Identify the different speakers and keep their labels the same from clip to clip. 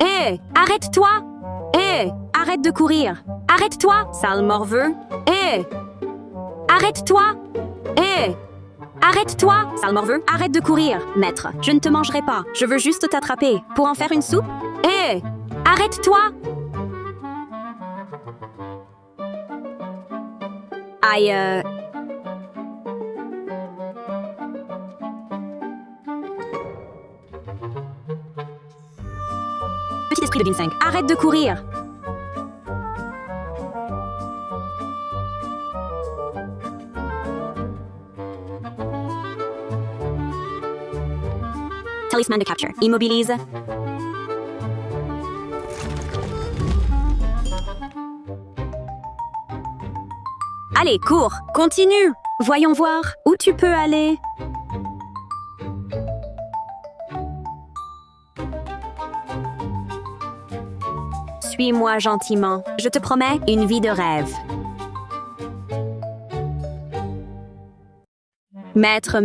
Speaker 1: Hé, arrête-toi! Hé, arrête de courir! Arrête-toi, sale morveux! Hé! Arrête-toi! Hé! Arrête-toi, sale morveux! Arrête de courir! Maître, je ne te mangerai pas. Je veux juste t'attraper. Pour en faire une soupe? Hé! Arrête-toi! Aïe, Petit esprit de ginseng, arrête de courir! Talisman de capture, immobilise. Allez, cours, continue. Voyons voir où tu peux aller. Suis-moi gentiment. Je te promets une vie de rêve. Maître,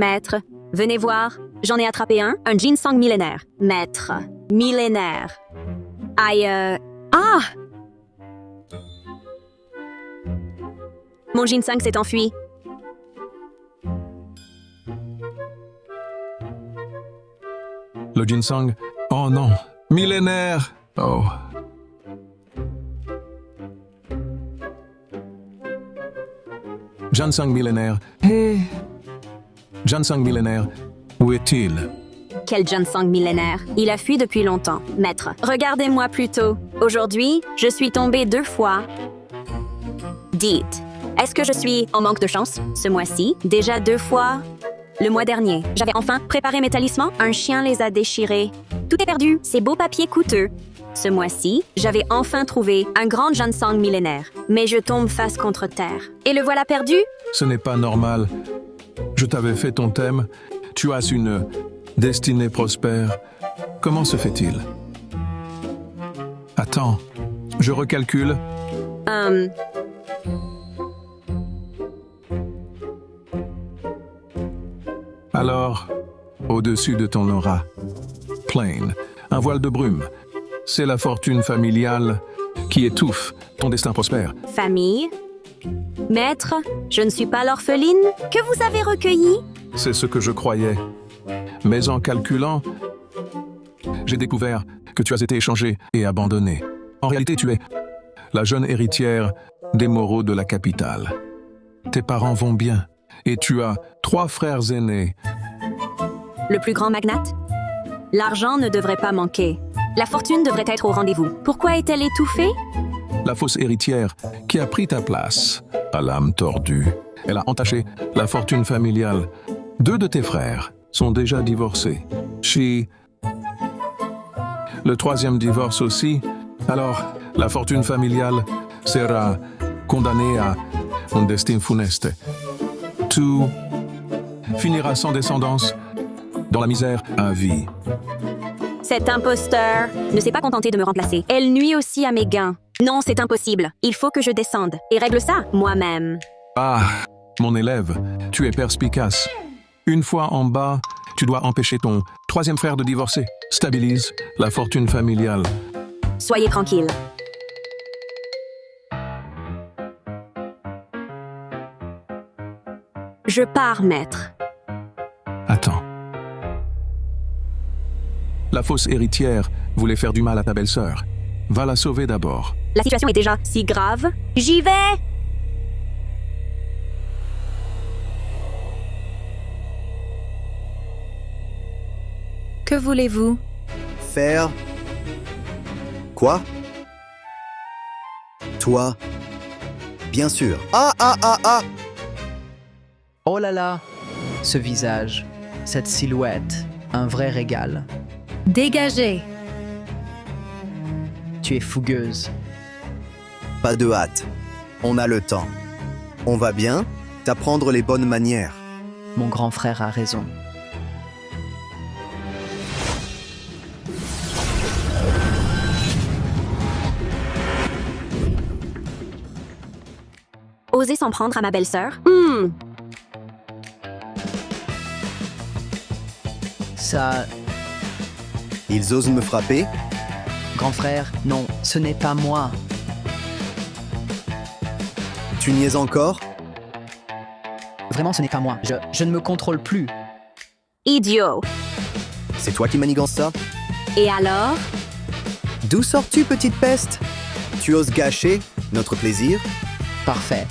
Speaker 1: venez voir. J'en ai attrapé un ginseng millénaire. Maître, millénaire. Aïe, Ah! Mon ginseng s'est enfui.
Speaker 2: Le ginseng? Oh non! Millénaire! Oh. Ginseng millénaire. Hé! Ginseng millénaire. Où est-il?
Speaker 1: Quel ginseng millénaire. Il a fui depuis longtemps. Maître, regardez-moi plutôt. Aujourd'hui, je suis tombée 2 fois. Dites, est-ce que je suis en manque de chance ce mois-ci? Déjà 2 fois? Le mois dernier, j'avais enfin préparé mes talismans. Un chien les a déchirés. Tout est perdu, ces beaux papiers coûteux. Ce mois-ci, j'avais enfin trouvé un grand ginseng millénaire. Mais je tombe face contre terre. Et le voilà perdu?
Speaker 2: Ce n'est pas normal. Je t'avais fait ton thème. Tu as une destinée prospère. Comment se fait-il? Attends, je recalcule. Alors, au-dessus de ton aura, plain, un voile de brume. C'est la fortune familiale qui étouffe ton destin prospère.
Speaker 1: Famille? Maître, je ne suis pas l'orpheline que vous avez recueillie?
Speaker 2: C'est ce que je croyais. Mais en calculant, j'ai découvert que tu as été échangée et abandonnée. En réalité, tu es la jeune héritière des Moreau de la capitale. Tes parents vont bien et tu as 3 frères aînés.
Speaker 1: Le plus grand magnate? L'argent ne devrait pas manquer. La fortune devrait être au rendez-vous. Pourquoi est-elle étouffée?
Speaker 2: La fausse héritière qui a pris ta place, à l'âme tordue. Elle a entaché la fortune familiale. 2 de tes frères sont déjà divorcés. Le 3e divorce aussi. Alors, la fortune familiale sera condamnée à un destin funeste. Tout finira sans descendance, dans la misère à vie.
Speaker 1: Cet imposteur ne s'est pas contenté de me remplacer. Elle nuit aussi à mes gains. Non, c'est impossible. Il faut que je descende et règle ça moi-même.
Speaker 2: Ah, mon élève, tu es perspicace. Une fois en bas, tu dois empêcher ton 3e frère de divorcer. Stabilise la fortune familiale.
Speaker 1: Soyez tranquille. Je pars, maître.
Speaker 2: Attends. La fausse héritière voulait faire du mal à ta belle-sœur. Va la sauver d'abord.
Speaker 1: La situation est déjà si grave. J'y vais! Que voulez-vous?
Speaker 3: Faire... Quoi? Toi? Bien sûr. Ah!
Speaker 4: Oh là là, ce visage, cette silhouette, un vrai régal.
Speaker 1: Dégagez!
Speaker 4: Tu es fougueuse.
Speaker 3: Pas de hâte. On a le temps. On va bien t'apprendre les bonnes manières.
Speaker 4: Mon grand frère a raison.
Speaker 1: Oser s'en prendre à ma belle-sœur?
Speaker 4: Ça,
Speaker 3: Ils osent me frapper?
Speaker 4: Grand frère, non, ce n'est pas moi.
Speaker 3: Tu niaises encore?
Speaker 4: Vraiment, ce n'est pas moi. Je ne me contrôle plus.
Speaker 1: Idiot.
Speaker 3: C'est toi qui manigance ça?
Speaker 1: Et alors?
Speaker 3: D'où sors-tu, petite peste? Tu oses gâcher notre plaisir?
Speaker 4: Parfait.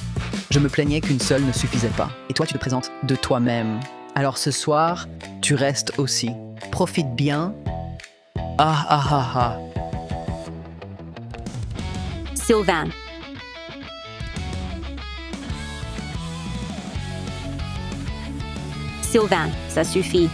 Speaker 4: Je me plaignais qu'une seule ne suffisait pas. Et toi, tu te présentes de toi-même. Alors ce soir, tu restes aussi. Profite bien. Ah ah ah ah.
Speaker 1: Sylvain. Sylvain, ça suffit.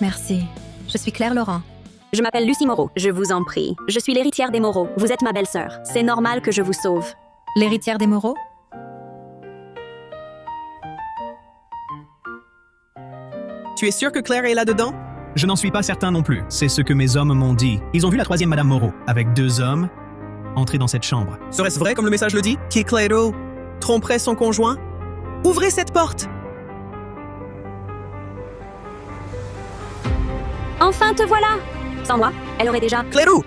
Speaker 5: Merci. Je suis Claire Laurent.
Speaker 1: Je m'appelle Lucie Moreau, je vous en prie. Je suis l'héritière des Moreau. Vous êtes ma belle-sœur. C'est normal que je vous sauve.
Speaker 5: L'héritière des Moreau?
Speaker 6: Tu es sûr que Claire est là-dedans?
Speaker 7: Je n'en suis pas certain non plus. C'est ce que mes hommes m'ont dit. Ils ont vu la troisième Madame Moreau, avec 2 hommes, entrer dans cette chambre.
Speaker 6: Serait-ce vrai comme le message le dit? Qui Clairo tromperait son conjoint? Ouvrez cette porte!
Speaker 1: Enfin, te voilà! Sans moi, elle aurait déjà...
Speaker 6: Clairo!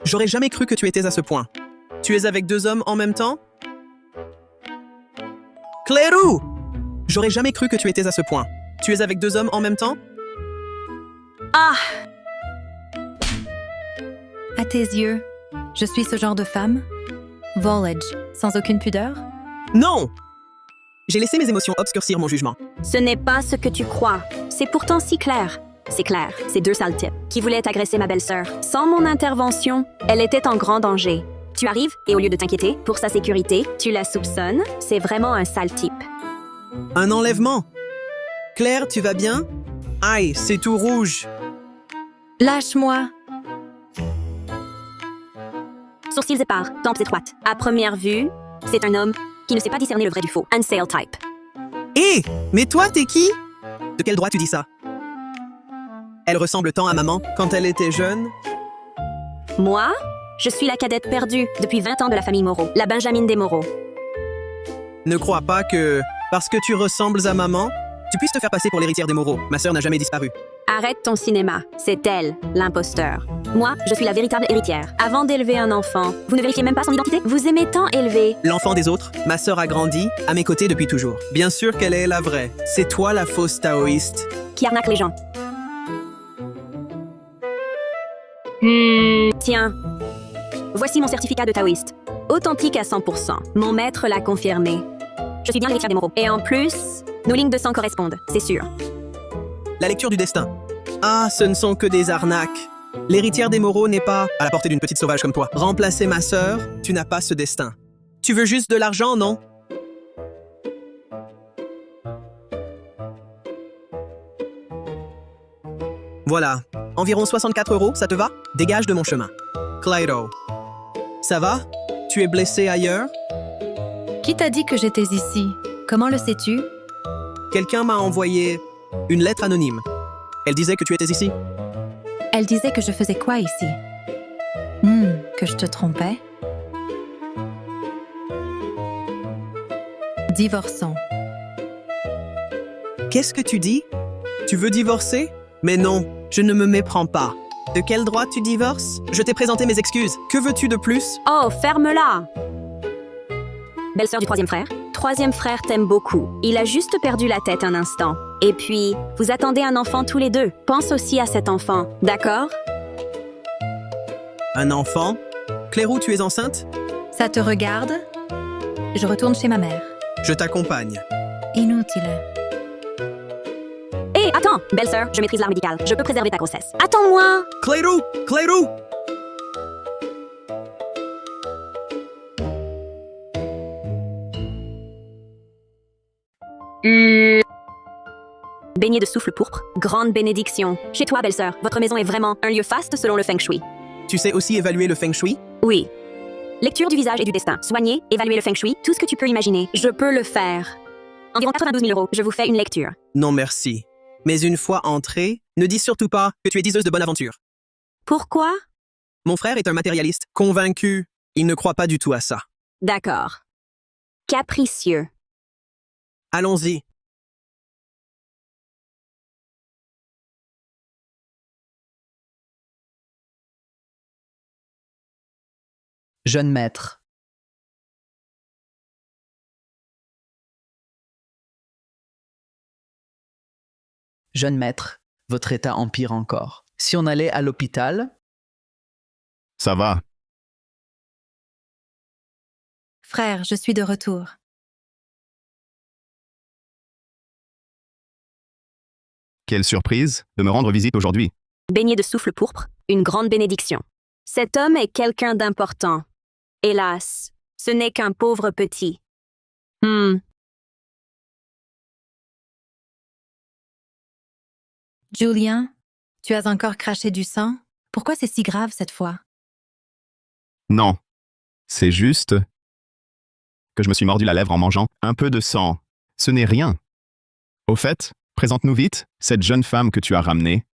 Speaker 6: J'aurais jamais cru que tu étais à ce point. Tu es avec 2 hommes en même temps? Clairo! J'aurais jamais cru que tu étais à ce point. Tu es avec 2 hommes en même temps?
Speaker 1: Ah!
Speaker 5: À tes yeux, je suis ce genre de femme? Volage, sans aucune pudeur?
Speaker 6: Non! J'ai laissé mes émotions obscurcir mon jugement.
Speaker 1: Ce n'est pas ce que tu crois. C'est pourtant si clair. C'est clair, ces 2 sales types qui voulaient agresser ma belle-sœur. Sans mon intervention, elle était en grand danger. Tu arrives et au lieu de t'inquiéter pour sa sécurité, tu la soupçonnes. C'est vraiment un sale type.
Speaker 6: Un enlèvement? Claire, tu vas bien? Aïe, c'est tout rouge.
Speaker 5: Lâche-moi!
Speaker 1: Sourcils épars, tempes étroites. À première vue, c'est un homme qui ne sait pas discerner le vrai du faux. Un sale type.
Speaker 6: Hé! Mais toi, t'es qui? De quel droit tu dis ça? Elle ressemble tant à maman quand elle était jeune.
Speaker 1: Moi, je suis la cadette perdue depuis 20 ans de la famille Moreau, la Benjamine des Moreau.
Speaker 6: Ne crois pas que, parce que tu ressembles à maman, tu puisses te faire passer pour l'héritière des Moreau. Ma sœur n'a jamais disparu.
Speaker 1: Arrête ton cinéma, c'est elle, l'imposteur. Moi, je suis la véritable héritière. Avant d'élever un enfant, vous ne vérifiez même pas son identité? Vous aimez tant élever.
Speaker 6: L'enfant des autres, ma sœur a grandi, à mes côtés depuis toujours. Bien sûr qu'elle est la vraie. C'est toi la fausse taoïste.
Speaker 1: Qui arnaque les gens. Tiens, voici mon certificat de taoïste. Authentique à 100%. Mon maître l'a confirmé. Je suis bien l'héritière des Moreau. Et en plus, nos lignes de sang correspondent, c'est sûr.
Speaker 6: La lecture du destin. Ah, ce ne sont que des arnaques. L'héritière des Moreau n'est pas à la portée d'une petite sauvage comme toi. Remplacer ma sœur, tu n'as pas ce destin. Tu veux juste de l'argent, non? Voilà. Environ 64 €, ça te va? Dégage de mon chemin. Clairo. Ça va? Tu es blessé ailleurs?
Speaker 5: Qui t'a dit que j'étais ici? Comment le sais-tu?
Speaker 6: Quelqu'un m'a envoyé une lettre anonyme. Elle disait que tu étais ici.
Speaker 5: Elle disait que je faisais quoi ici? Que je te trompais? Divorçons.
Speaker 6: Qu'est-ce que tu dis? Tu veux divorcer? Mais non, je ne me méprends pas. De quel droit tu divorces? Je t'ai présenté mes excuses. Que veux-tu de plus?
Speaker 1: Oh, ferme-la! Belle-sœur du 3e frère. 3e frère t'aime beaucoup. Il a juste perdu la tête un instant. Et puis, vous attendez un enfant tous les deux. Pense aussi à cet enfant, d'accord?
Speaker 6: Un enfant? Clairou, tu es enceinte?
Speaker 5: Ça te regarde? Je retourne chez ma mère.
Speaker 6: Je t'accompagne.
Speaker 5: Inutile.
Speaker 1: Hé, attends! Belle-sœur, je maîtrise l'art médical. Je peux préserver ta grossesse. Attends-moi!
Speaker 6: Clairou! Clairou!
Speaker 1: Baignée de souffle pourpre, grande bénédiction. Chez toi, belle-sœur, votre maison est vraiment un lieu faste selon le Feng Shui.
Speaker 6: Tu sais aussi évaluer le Feng Shui?
Speaker 1: Oui. Lecture du visage et du destin. Soigner, évaluer le Feng Shui, tout ce que tu peux imaginer. Je peux le faire. Environ 92 000 €. Je vous fais une lecture.
Speaker 6: Non, merci. Mais une fois entré, ne dis surtout pas que tu es diseuse de bonne aventure.
Speaker 1: Pourquoi?
Speaker 6: Mon frère est un matérialiste, convaincu. Il ne croit pas du tout à ça.
Speaker 1: D'accord. Capricieux.
Speaker 6: Allons-y.
Speaker 4: Jeune maître. Jeune maître, votre état empire encore. Si on allait à l'hôpital,
Speaker 8: Ça va.
Speaker 5: Frère, je suis de retour.
Speaker 8: Quelle surprise de me rendre visite aujourd'hui.
Speaker 1: Baigné de souffle pourpre, une grande bénédiction. Cet homme est quelqu'un d'important. Hélas, ce n'est qu'un pauvre petit.
Speaker 5: Julien, tu as encore craché du sang? Pourquoi c'est si grave cette fois?
Speaker 8: Non. C'est juste que je me suis mordu la lèvre en mangeant un peu de sang. Ce n'est rien. Au fait, présente-nous vite cette jeune femme que tu as ramenée.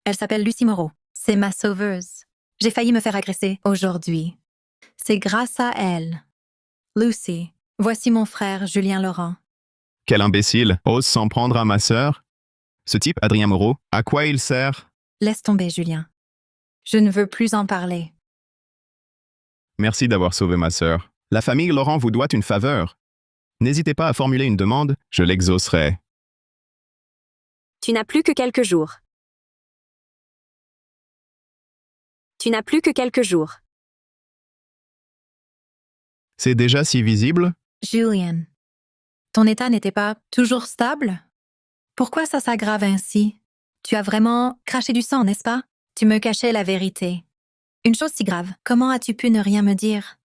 Speaker 5: Elle s'appelle Lucie Moreau. C'est ma sauveuse. J'ai failli me faire agresser aujourd'hui. C'est grâce à elle. Lucy, voici mon frère Julien Laurent.
Speaker 8: Quel imbécile ose s'en prendre à ma sœur. Ce type, Adrien Moreau, à quoi il sert?
Speaker 5: Laisse tomber, Julien. Je ne veux plus en parler.
Speaker 8: Merci d'avoir sauvé ma sœur. La famille Laurent vous doit une faveur. N'hésitez pas à formuler une demande, je l'exaucerai.
Speaker 1: Tu n'as plus que quelques jours. Tu n'as plus que quelques jours.
Speaker 8: C'est déjà si visible?
Speaker 5: Julien, ton état n'était pas toujours stable? Pourquoi ça s'aggrave ainsi? Tu as vraiment craché du sang, n'est-ce pas? Tu me cachais la vérité. Une chose si grave, comment as-tu pu ne rien me dire?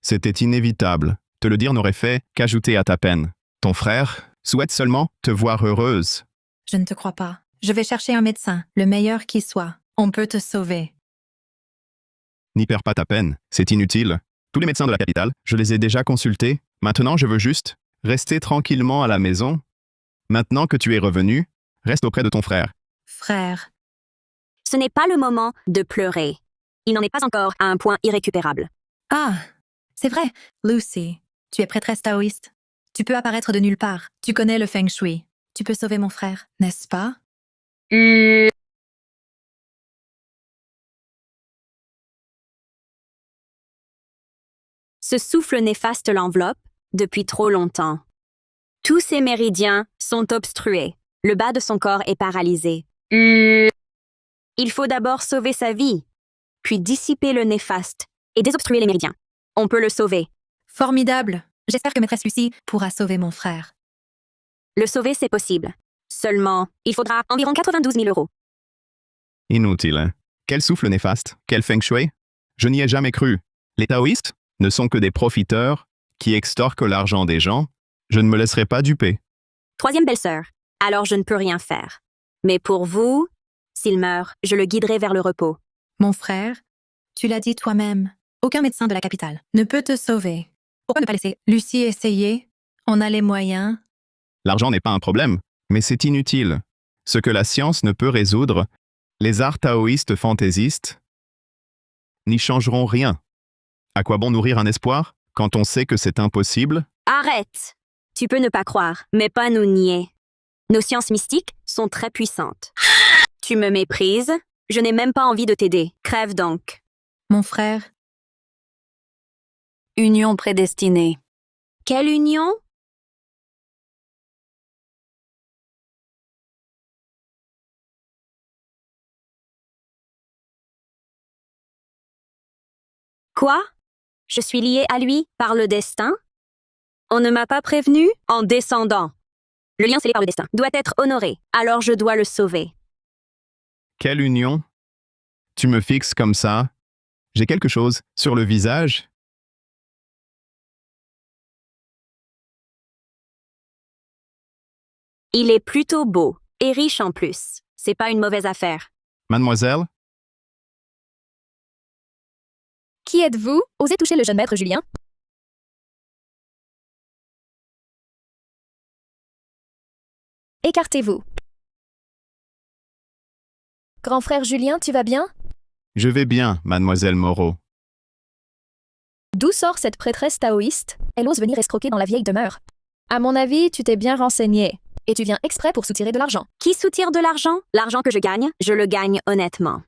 Speaker 8: C'était inévitable. Te le dire n'aurait fait qu'ajouter à ta peine. Ton frère souhaite seulement te voir heureuse.
Speaker 5: Je ne te crois pas. Je vais chercher un médecin, le meilleur qui soit. On peut te sauver.
Speaker 8: N'y perds pas ta peine, c'est inutile. Tous les médecins de la capitale, je les ai déjà consultés. Maintenant, je veux juste rester tranquillement à la maison. Maintenant que tu es revenu, reste auprès de ton frère.
Speaker 5: Frère,
Speaker 1: Ce n'est pas le moment de pleurer. Il n'en est pas encore à un point irrécupérable.
Speaker 5: ah, c'est vrai. Lucy, tu es prêtresse taoïste. Tu peux apparaître de nulle part. Tu connais le feng shui. Tu peux sauver mon frère, n'est-ce pas?
Speaker 1: Ce souffle néfaste l'enveloppe depuis trop longtemps. Tous ses méridiens sont obstrués. Le bas de son corps est paralysé. Il faut d'abord sauver sa vie, puis dissiper le néfaste et désobstruer les méridiens. On peut le sauver.
Speaker 5: Formidable. J'espère que maîtresse Lucie pourra sauver mon frère.
Speaker 1: Le sauver, c'est possible. Seulement, il faudra environ 92 000 euros.
Speaker 8: Inutile. Hein? Quel souffle néfaste, quel feng shui. Je n'y ai jamais cru. Les taoïstes ne sont que des profiteurs qui extorquent l'argent des gens. Je ne me laisserai pas duper.
Speaker 1: Troisième belle-sœur. Alors je ne peux rien faire. Mais pour vous, s'il meurt, je le guiderai vers le repos.
Speaker 5: Mon frère, tu l'as dit toi-même. Aucun médecin de la capitale ne peut te sauver. Pourquoi ne pas laisser Lucie essayer? On a les moyens.
Speaker 8: L'argent n'est pas un problème, mais c'est inutile. Ce que la science ne peut résoudre, les arts taoïstes fantaisistes n'y changeront rien. À quoi bon nourrir un espoir quand on sait que c'est impossible?
Speaker 1: Arrête! Tu peux ne pas croire, mais pas nous nier. Nos sciences mystiques sont très puissantes. Tu me méprises? Je n'ai même pas envie de t'aider. Crève donc.
Speaker 5: Mon frère,
Speaker 1: Union prédestinée. Quelle union? Quoi? Je suis liée à lui par le destin? On ne m'a pas prévenu en descendant. Le lien scellé par le destin doit être honoré, alors je dois le sauver.
Speaker 8: Quelle union? Tu me fixes comme ça? J'ai quelque chose sur le visage?
Speaker 1: Il est plutôt beau et riche en plus. C'est pas une mauvaise affaire.
Speaker 8: Mademoiselle?
Speaker 9: Qui êtes-vous? Osez toucher le jeune maître Julien? Écartez-vous. Grand frère Julien, tu vas bien?
Speaker 8: Je vais bien, mademoiselle Moreau.
Speaker 9: D'où sort cette prêtresse taoïste? Elle ose venir escroquer dans la vieille demeure. À mon avis, tu t'es bien renseigné. Et tu viens exprès pour soutirer de l'argent.
Speaker 1: Qui soutire de l'argent? L'argent que je le gagne honnêtement.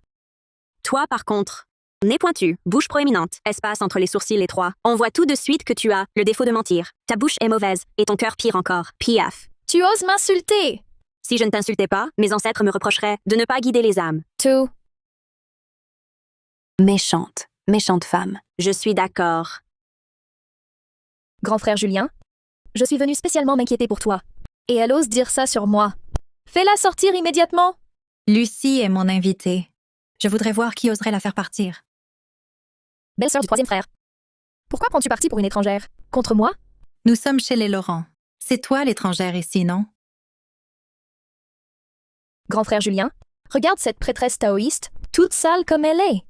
Speaker 1: Toi, par contre, nez pointu, bouche proéminente, espace entre les sourcils étroits. On voit tout de suite que tu as le défaut de mentir. Ta bouche est mauvaise et ton cœur pire encore. Piaf.
Speaker 9: Tu oses m'insulter!
Speaker 1: Si je ne t'insultais pas, mes ancêtres me reprocheraient de ne pas guider les âmes.
Speaker 9: Tout.
Speaker 1: Méchante, méchante femme. Je suis d'accord.
Speaker 9: Grand frère Julien, je suis venue spécialement m'inquiéter pour toi. Et elle ose dire ça sur moi. Fais-la sortir immédiatement!
Speaker 5: Lucie est mon invitée. Je voudrais voir qui oserait la faire partir.
Speaker 9: Belle-sœur du troisième frère. Pourquoi prends-tu parti pour une étrangère? Contre moi?
Speaker 5: Nous sommes chez les Laurent. C'est toi l'étrangère ici, non?
Speaker 9: Grand frère Julien, regarde cette prêtresse taoïste, toute sale comme elle est.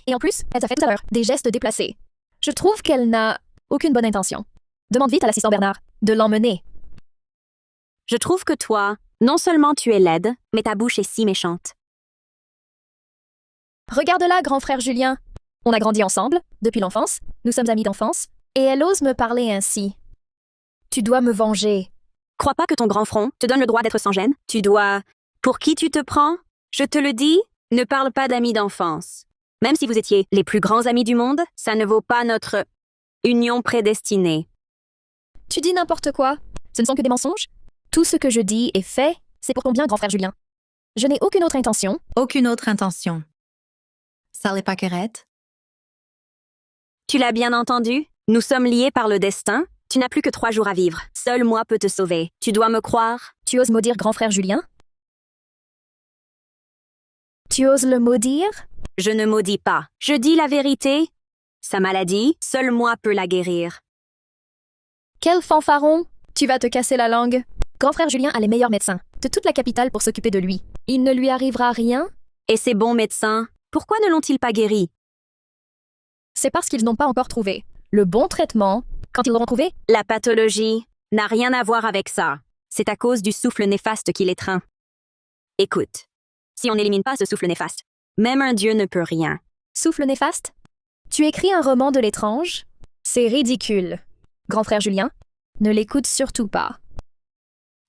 Speaker 9: Et en plus, elle t'a fait tout à l'heure des gestes déplacés. Je trouve qu'elle n'a aucune bonne intention. Demande vite à l'assistant Bernard de l'emmener.
Speaker 1: Je trouve que toi, non seulement tu es laide, mais ta bouche est si méchante.
Speaker 9: Regarde-la, grand frère Julien. On a grandi ensemble, depuis l'enfance, nous sommes amis d'enfance, et elle ose me parler ainsi. Tu dois me venger.
Speaker 1: Crois pas que ton grand front te donne le droit d'être sans gêne. Tu dois... Pour qui tu te prends? Je te le dis, ne parle pas d'amis d'enfance. Même si vous étiez les plus grands amis du monde, ça ne vaut pas notre union prédestinée.
Speaker 9: Tu dis n'importe quoi. Ce ne sont que des mensonges. Tout ce que je dis et fais, c'est pour ton bien, grand frère Julien. Je n'ai aucune autre intention.
Speaker 5: Aucune autre intention. Sale Paquerette?
Speaker 1: Tu l'as bien entendu? Nous sommes liés par le destin. Tu n'as plus que 3 jours à vivre. Seul moi peux te sauver. Tu dois me croire.
Speaker 9: Tu oses maudire grand frère Julien? Tu oses le maudire?
Speaker 1: Je ne maudis pas. Je dis la vérité. Sa maladie, seul moi peux la guérir.
Speaker 9: Quel fanfaron! Tu vas te casser la langue. Grand frère Julien a les meilleurs médecins de toute la capitale pour s'occuper de lui. Il ne lui arrivera rien?
Speaker 1: Et ces bons médecins, pourquoi ne l'ont-ils pas guéri?
Speaker 9: C'est parce qu'ils n'ont pas encore trouvé le bon traitement. Quand ils l'auront trouvé,
Speaker 1: La pathologie n'a rien à voir avec ça. C'est à cause du souffle néfaste qui l'étreint. Écoute, si on n'élimine pas ce souffle néfaste, même un dieu ne peut rien.
Speaker 9: souffle néfaste? Tu écris un roman de l'étrange? C'est ridicule. Grand frère Julien, ne l'écoute surtout pas.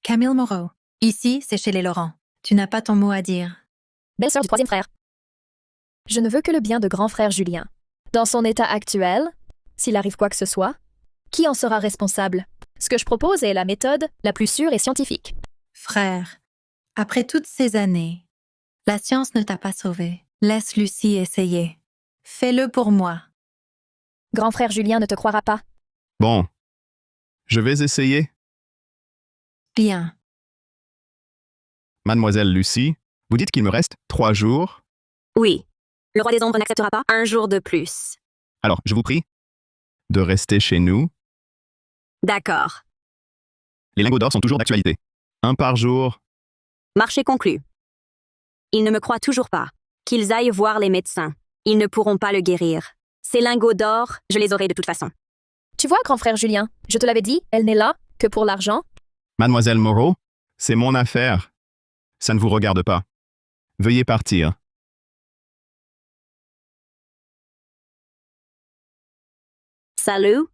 Speaker 5: Camille Moreau. Ici, c'est chez les Laurent. Tu n'as pas ton mot à dire.
Speaker 9: Belle-sœur du troisième frère. Je ne veux que le bien de grand frère Julien. Dans son état actuel, s'il arrive quoi que ce soit, qui en sera responsable? Ce que je propose est la méthode la plus sûre et scientifique.
Speaker 5: Frère, après toutes ces années, la science ne t'a pas sauvé. Laisse Lucie essayer. Fais-le pour moi.
Speaker 9: Grand frère Julien ne te croira pas.
Speaker 8: Bon. Je vais essayer.
Speaker 5: Bien.
Speaker 8: Mademoiselle Lucie, vous dites qu'il me reste 3 jours.
Speaker 1: Oui. Le roi des ombres n'acceptera pas un jour de plus.
Speaker 8: Alors, je vous prie de rester chez nous.
Speaker 1: D'accord.
Speaker 8: Les lingots d'or sont toujours d'actualité. 1 par jour.
Speaker 1: Marché conclu. Ils ne me croient toujours pas. Qu'ils aillent voir les médecins. Ils ne pourront pas le guérir. Ces lingots d'or, je les aurai de toute façon.
Speaker 9: Tu vois, grand frère Julien, je te l'avais dit, elle n'est là que pour l'argent.
Speaker 8: Mademoiselle Moreau, c'est mon affaire. Ça ne vous regarde pas. Veuillez partir.
Speaker 1: Salut.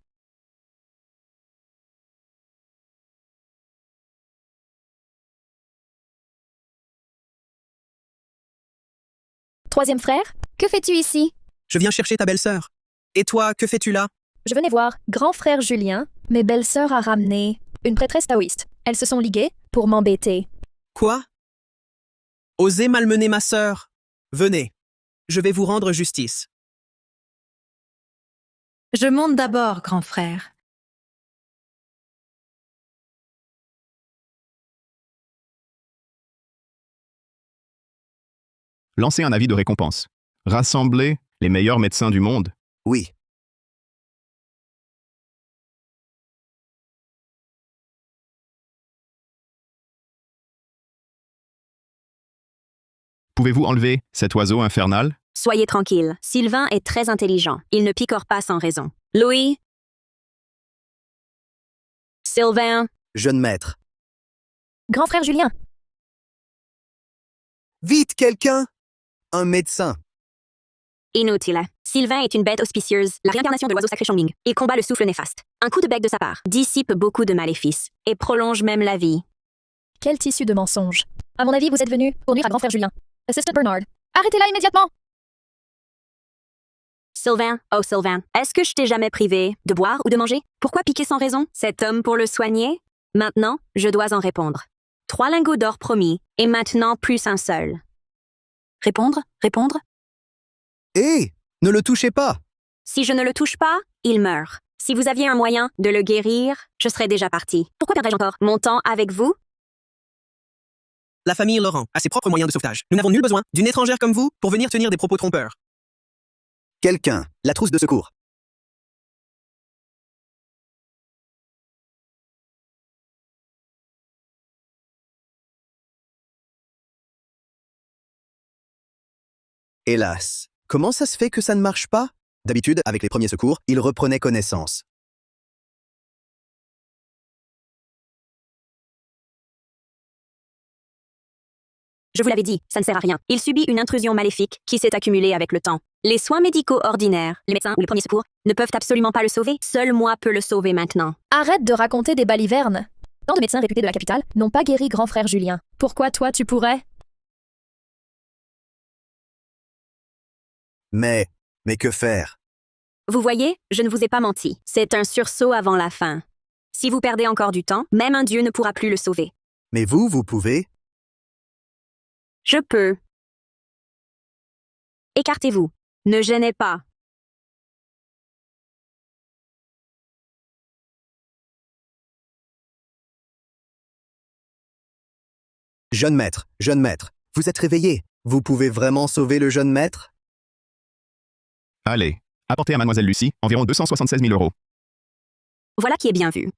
Speaker 9: Troisième frère, que fais-tu ici?
Speaker 6: Je viens chercher ta belle-sœur. Et toi, que fais-tu là?
Speaker 9: Je venais voir grand frère Julien, mes belles-sœurs a ramené une prêtresse taoïste. Elles se sont liguées pour m'embêter.
Speaker 6: Quoi? Osez malmener ma sœur? Venez, je vais vous rendre justice.
Speaker 5: Je monte d'abord, grand frère.
Speaker 8: Lancez un avis de récompense. Rassemblez les meilleurs médecins du monde.
Speaker 3: Oui.
Speaker 8: Pouvez-vous enlever cet oiseau infernal?
Speaker 1: Soyez tranquille. Sylvain est très intelligent. Il ne picore pas sans raison. Louis? Sylvain?
Speaker 3: Jeune maître.
Speaker 9: Grand frère Julien,
Speaker 3: Vite, quelqu'un! Un médecin.
Speaker 1: Inutile. Sylvain est une bête auspicieuse, la réincarnation de l'oiseau sacré Chongming. Il combat le souffle néfaste. Un coup de bec de sa part dissipe beaucoup de maléfices et prolonge même la vie.
Speaker 9: quel tissu de mensonges. À mon avis, vous êtes venu pour nuire à grand frère Julien. Assistant Bernard, arrêtez-la immédiatement!
Speaker 1: Sylvain, oh Sylvain, est-ce que je t'ai jamais privé de boire ou de manger? Pourquoi piquer sans raison cet homme pour le soigner? Maintenant, je dois en répondre. 3 lingots d'or promis, et maintenant plus un seul. Répondre? Répondre?
Speaker 3: Hé! Ne le touchez pas!
Speaker 1: Si je ne le touche pas, il meurt. Si vous aviez un moyen de le guérir, je serais déjà parti. Pourquoi perdrais-je encore mon temps avec vous?
Speaker 6: La famille Laurent a ses propres moyens de sauvetage. Nous n'avons nul besoin d'une étrangère comme vous pour venir tenir des propos trompeurs.
Speaker 3: Quelqu'un, la trousse de secours. Hélas, comment ça se fait que ça ne marche pas? D'habitude, avec les premiers secours, il reprenait connaissance.
Speaker 1: Je vous l'avais dit, ça ne sert à rien. Il subit une intrusion maléfique qui s'est accumulée avec le temps. Les soins médicaux ordinaires, les médecins ou les premiers secours, ne peuvent absolument pas le sauver. Seul moi peux le sauver maintenant.
Speaker 9: Arrête de raconter des balivernes. Tant de médecins réputés de la capitale n'ont pas guéri grand frère Julien. Pourquoi toi tu pourrais?
Speaker 3: Mais que faire?
Speaker 1: Vous voyez, je ne vous ai pas menti. C'est un sursaut avant la fin. Si vous perdez encore du temps, même un dieu ne pourra plus le sauver.
Speaker 3: Mais vous pouvez?
Speaker 1: Je peux. Écartez-vous. Ne gênez pas.
Speaker 3: Jeune maître, vous êtes réveillé. Vous pouvez vraiment sauver le jeune maître?
Speaker 8: Allez, apportez à Mademoiselle Lucie environ 276 000 euros.
Speaker 1: Voilà qui est bien vu.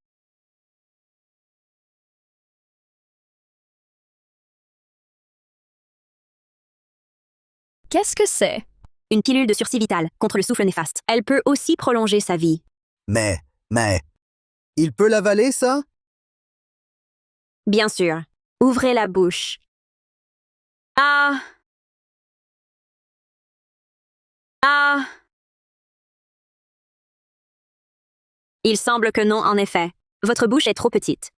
Speaker 9: Qu'est-ce que c'est?
Speaker 1: Une pilule de sursis vital contre le souffle néfaste. Elle peut aussi prolonger sa vie.
Speaker 3: Mais, il peut l'avaler, ça?
Speaker 1: Bien sûr. Ouvrez la bouche. Ah! Ah! Il semble que non, en effet. Votre bouche est trop petite.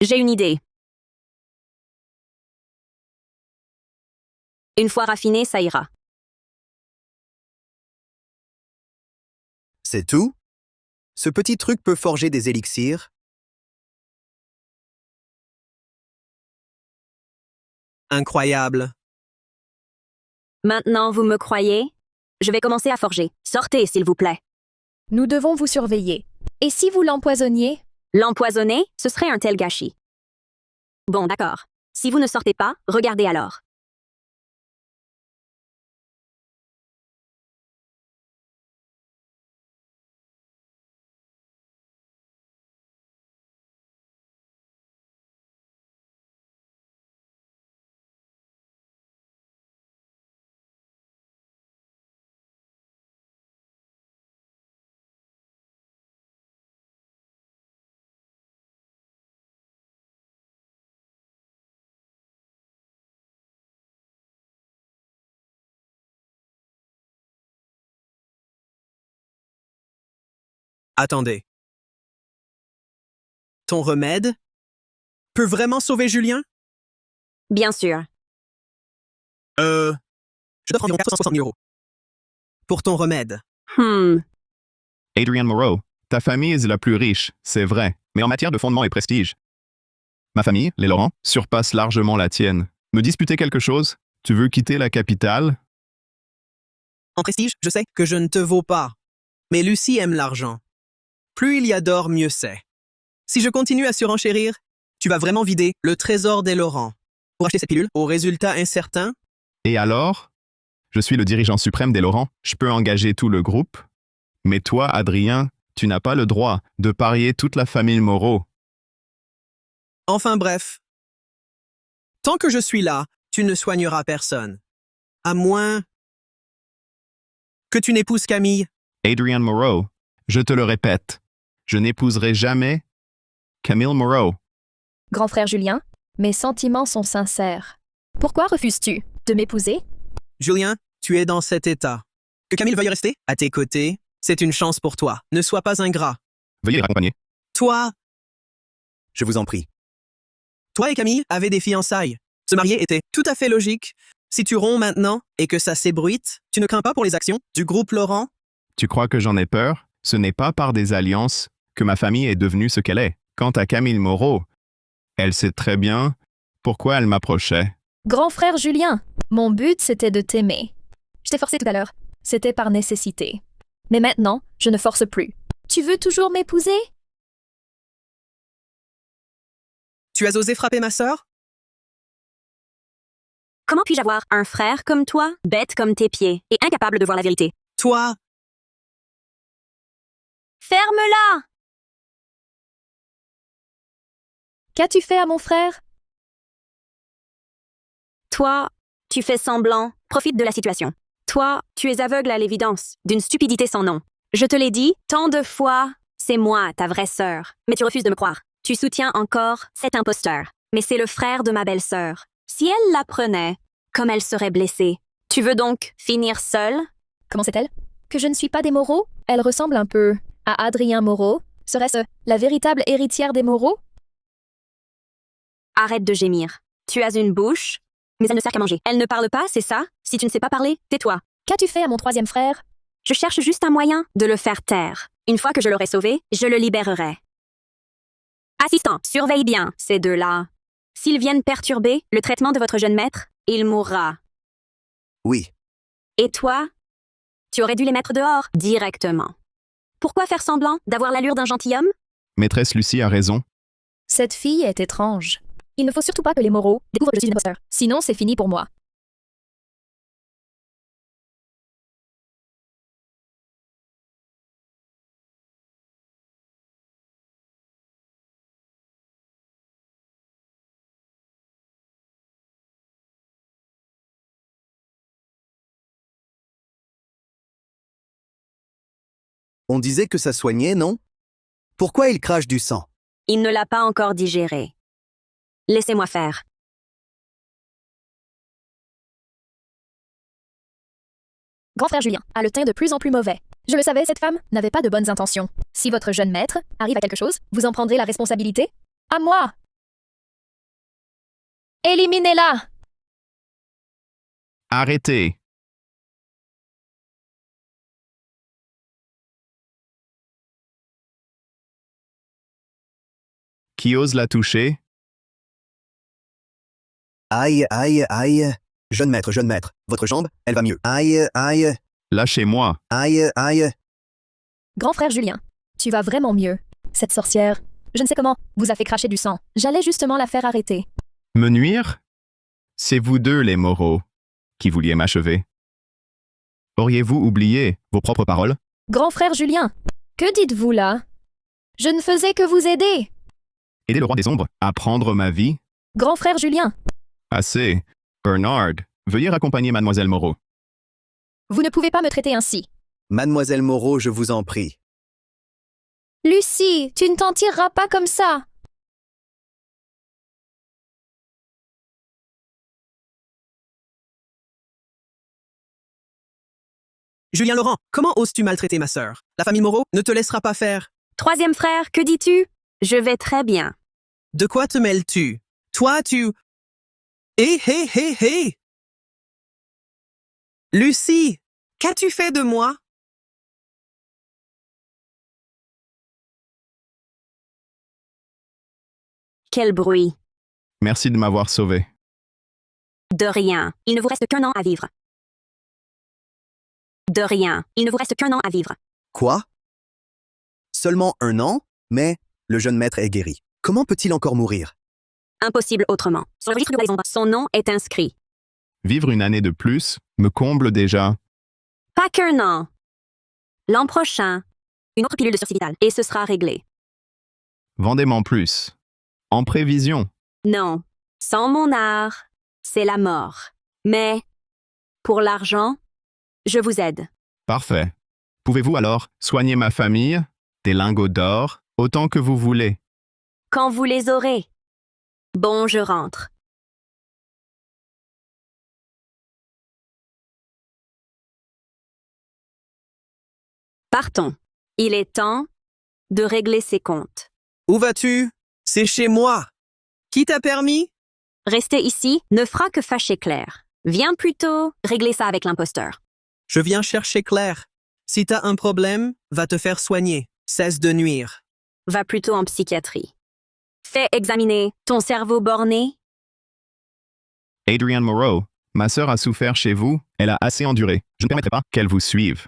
Speaker 1: J'ai une idée. Une fois raffiné, ça ira.
Speaker 3: C'est tout? Ce petit truc peut forger des élixirs?
Speaker 6: Incroyable.
Speaker 1: Maintenant, vous me croyez? Je vais commencer à forger. Sortez, s'il vous plaît.
Speaker 9: Nous devons vous surveiller. Et si vous l'empoisonniez?
Speaker 1: L'empoisonner, ce serait un tel gâchis. Bon, d'accord. Si vous ne sortez pas, regardez alors.
Speaker 6: Attendez. Ton remède peut vraiment sauver Julien?
Speaker 1: Bien sûr.
Speaker 6: Je dois environ 460 000 euros. Pour ton remède.
Speaker 8: Adrian Moreau, ta famille est la plus riche, c'est vrai, mais en matière de fondement et prestige. Ma famille, les Laurent, surpasse largement la tienne. Me disputer quelque chose? Tu veux quitter la capitale?
Speaker 6: En prestige, je sais que je ne te vaux pas. Mais Lucie aime l'argent. Plus il y a d'or, mieux c'est. Si je continue à surenchérir, tu vas vraiment vider le trésor des Laurent. Pour acheter cette pilule, au résultat incertain?
Speaker 8: Et alors? Je suis le dirigeant suprême des Laurent, je peux engager tout le groupe. Mais toi, Adrien, tu n'as pas le droit de parier toute la famille Moreau.
Speaker 6: Enfin bref. Tant que je suis là, tu ne soigneras personne. À moins que tu n'épouses Camille.
Speaker 8: Adrian Moreau, je te le répète, je n'épouserai jamais Camille Moreau.
Speaker 9: Grand frère Julien, mes sentiments sont sincères. Pourquoi refuses-tu de m'épouser?
Speaker 6: Julien, tu es dans cet état. Que Camille veuille rester à tes côtés, c'est une chance pour toi. Ne sois pas ingrat.
Speaker 8: Veuillez les raccompagner.
Speaker 6: Toi
Speaker 3: Je vous en prie.
Speaker 6: et Camille avez des fiançailles. Se marier était tout à fait logique. Si tu romps maintenant et que ça s'ébruite, tu ne crains pas pour les actions du groupe Laurent?
Speaker 8: Tu crois que j'en ai peur? Ce n'est pas par des alliances que ma famille est devenue ce qu'elle est. Quant à Camille Moreau, elle sait très bien pourquoi elle m'approchait.
Speaker 9: Grand frère Julien, mon but c'était de t'aimer. Je t'ai forcé tout à l'heure. C'était par nécessité. Mais maintenant, je ne force plus. Tu veux toujours m'épouser?
Speaker 6: Tu as osé frapper ma sœur?
Speaker 1: Comment puis-je avoir un frère comme toi, bête comme tes pieds, et incapable de voir la vérité?
Speaker 6: Toi,
Speaker 1: Ferme-la!
Speaker 9: Qu'as-tu fait à mon frère?
Speaker 1: Toi, tu fais semblant, profite de la situation. Toi, tu es aveugle à l'évidence, d'une stupidité sans nom. Je te l'ai dit tant de fois, c'est moi, ta vraie sœur. Mais tu refuses de me croire. Tu soutiens encore cet imposteur. Mais c'est le frère de ma belle-sœur. Si elle l'apprenait, comme elle serait blessée. Tu veux donc finir seule?
Speaker 9: Comment sait-elle? Que je ne suis pas des Moreau? Elle ressemble un peu à Adrien Moreau. Serait-ce la véritable héritière des Moreau?
Speaker 1: Arrête de gémir. Tu as une bouche, mais elle ne sert qu'à manger. Elle ne parle pas, c'est ça? Si tu ne sais pas parler, tais-toi.
Speaker 9: Qu'as-tu fait à mon troisième frère?
Speaker 1: Je cherche juste un moyen de le faire taire. Une fois que je l'aurai sauvé, je le libérerai. Assistant, surveille bien ces deux-là. S'ils viennent perturber le traitement de votre jeune maître, il mourra.
Speaker 3: Oui.
Speaker 1: Et toi? Tu aurais dû les mettre dehors, directement. Pourquoi faire semblant d'avoir l'allure d'un gentilhomme?
Speaker 8: Maîtresse Lucie a raison.
Speaker 9: Cette fille est étrange. Il ne faut surtout pas que les Moreau découvrent que je suis une imposteur. Sinon, c'est fini pour moi.
Speaker 3: On disait que ça soignait, non? Pourquoi il crache du sang?
Speaker 1: Il ne l'a pas encore digéré. Laissez-moi faire.
Speaker 9: Grand frère Julien a le teint de plus en plus mauvais. Je le savais, cette femme n'avait pas de bonnes intentions. Si votre jeune maître arrive à quelque chose, vous en prendrez la responsabilité? À moi! Éliminez-la!
Speaker 8: Arrêtez. Qui ose la toucher?
Speaker 3: Aïe, aïe, aïe. Jeune maître, votre jambe, elle va mieux. Aïe, aïe,
Speaker 8: Lâchez-moi.
Speaker 3: aïe, aïe.
Speaker 9: Grand frère Julien, tu vas vraiment mieux. Cette sorcière, je ne sais comment, vous a fait cracher du sang. J'allais justement la faire arrêter.
Speaker 8: Me nuire? C'est vous deux, les Moreau, qui vouliez m'achever. Auriez-vous oublié vos propres paroles?
Speaker 9: Grand frère Julien, que dites-vous là? Je ne faisais que vous aider.
Speaker 8: Aider le roi des ombres à prendre ma vie?
Speaker 9: Grand frère Julien,
Speaker 8: Assez. Bernard, veuillez raccompagner mademoiselle Moreau.
Speaker 9: vous ne pouvez pas me traiter ainsi.
Speaker 3: Mademoiselle Moreau, je vous en prie.
Speaker 9: Lucie, tu ne t'en tireras pas comme ça.
Speaker 6: Julien Laurent, comment oses-tu maltraiter ma sœur? La famille Moreau ne te laissera pas faire.
Speaker 1: Troisième frère, que dis-tu? Je vais très bien.
Speaker 6: De quoi te mêles-tu? Toi, tu... Hé, hé, hé, hé! Lucie, qu'as-tu fait de moi?
Speaker 1: Quel bruit.
Speaker 8: Merci de m'avoir sauvé.
Speaker 1: De rien. Il ne vous reste qu'un an à vivre. De rien. Il ne vous reste qu'un an à vivre.
Speaker 3: Quoi? Seulement 1 an? Mais le jeune maître est guéri. Comment peut-il encore mourir?
Speaker 1: Impossible autrement. Sur le registre de la son nom est inscrit.
Speaker 8: Vivre une année de plus me comble déjà.
Speaker 1: Pas qu'un an. L'an prochain, une autre pilule de sursis vital. Et ce sera réglé.
Speaker 8: Vendez-m'en plus. En prévision.
Speaker 1: Non. Sans mon art, c'est la mort. Mais, pour l'argent, je vous aide.
Speaker 8: Parfait. Pouvez-vous alors soigner ma famille, des lingots d'or, autant que vous voulez?
Speaker 1: quand vous les aurez. Bon, je rentre. Partons. Il est temps de régler ses comptes.
Speaker 6: Où vas-tu? C'est chez moi. Qui t'a permis?
Speaker 1: Rester ici ne fera que fâcher Claire. Viens plutôt régler ça avec l'imposteur.
Speaker 6: Je viens chercher Claire. Si t'as un problème, va te faire soigner. Cesse de nuire.
Speaker 1: Va plutôt en psychiatrie. Fais examiner ton cerveau borné.
Speaker 8: Adrian Moreau, ma sœur a souffert chez vous, elle a assez enduré. Je ne permettrai pas qu'elle vous suive.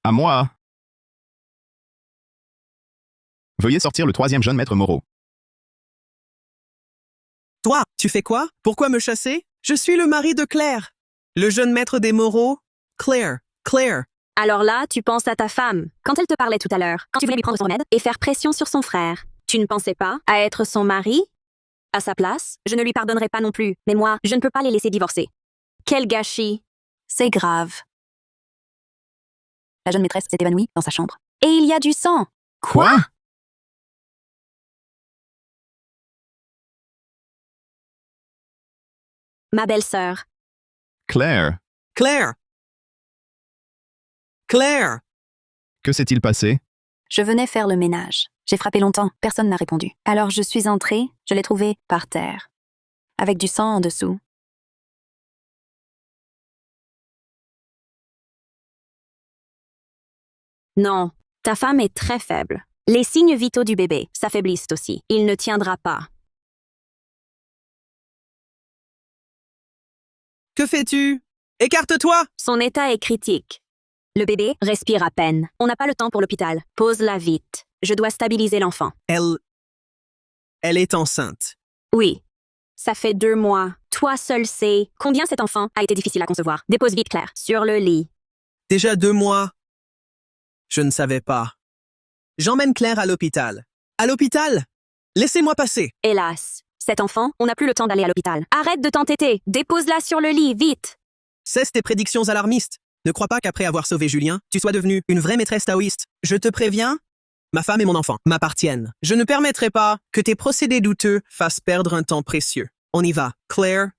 Speaker 8: À moi. Veuillez sortir le 3e jeune maître Moreau.
Speaker 6: Toi, tu fais quoi? Pourquoi me chasser? Je suis le mari de Claire. Le jeune maître des Moreau. Claire.
Speaker 1: Alors là, tu penses à ta femme, quand elle te parlait tout à l'heure, quand tu voulais lui prendre son remède et faire pression sur son frère. Tu ne pensais pas à être son mari? À sa place, je ne lui pardonnerai pas non plus, mais moi, je ne peux pas les laisser divorcer. Quel gâchis! C'est grave. La jeune maîtresse s'est évanouie dans sa chambre. Et il y a du sang!
Speaker 8: Quoi?
Speaker 1: Ma belle-sœur.
Speaker 8: Claire, que s'est-il passé?
Speaker 1: Je venais faire le ménage. J'ai frappé longtemps, personne n'a répondu. Alors je suis entrée, je l'ai trouvée par terre, avec du sang en dessous. Non, ta femme est très faible. Les signes vitaux du bébé s'affaiblissent aussi. Il ne tiendra pas.
Speaker 6: Que fais-tu? Écarte-toi!
Speaker 1: Son état est critique. Le bébé respire à peine. On n'a pas le temps pour l'hôpital. Pose-la vite. Je dois stabiliser l'enfant.
Speaker 6: Elle est enceinte.
Speaker 1: Oui. Ça fait 2 mois. Toi seul sais combien cet enfant a été difficile à concevoir. Dépose vite, Claire, sur le lit.
Speaker 6: Déjà 2 mois. Je ne savais pas. J'emmène Claire à l'hôpital. À l'hôpital? Laissez-moi passer.
Speaker 1: Hélas, cet enfant, on n'a plus le temps d'aller à l'hôpital. Arrête de t'entêter. Dépose-la sur le lit, vite.
Speaker 6: Cesse tes prédictions alarmistes. Ne crois pas qu'après avoir sauvé Julien, tu sois devenue une vraie maîtresse taoïste. Je te préviens, ma femme et mon enfant m'appartiennent. Je ne permettrai pas que tes procédés douteux fassent perdre un temps précieux. On y va, Claire.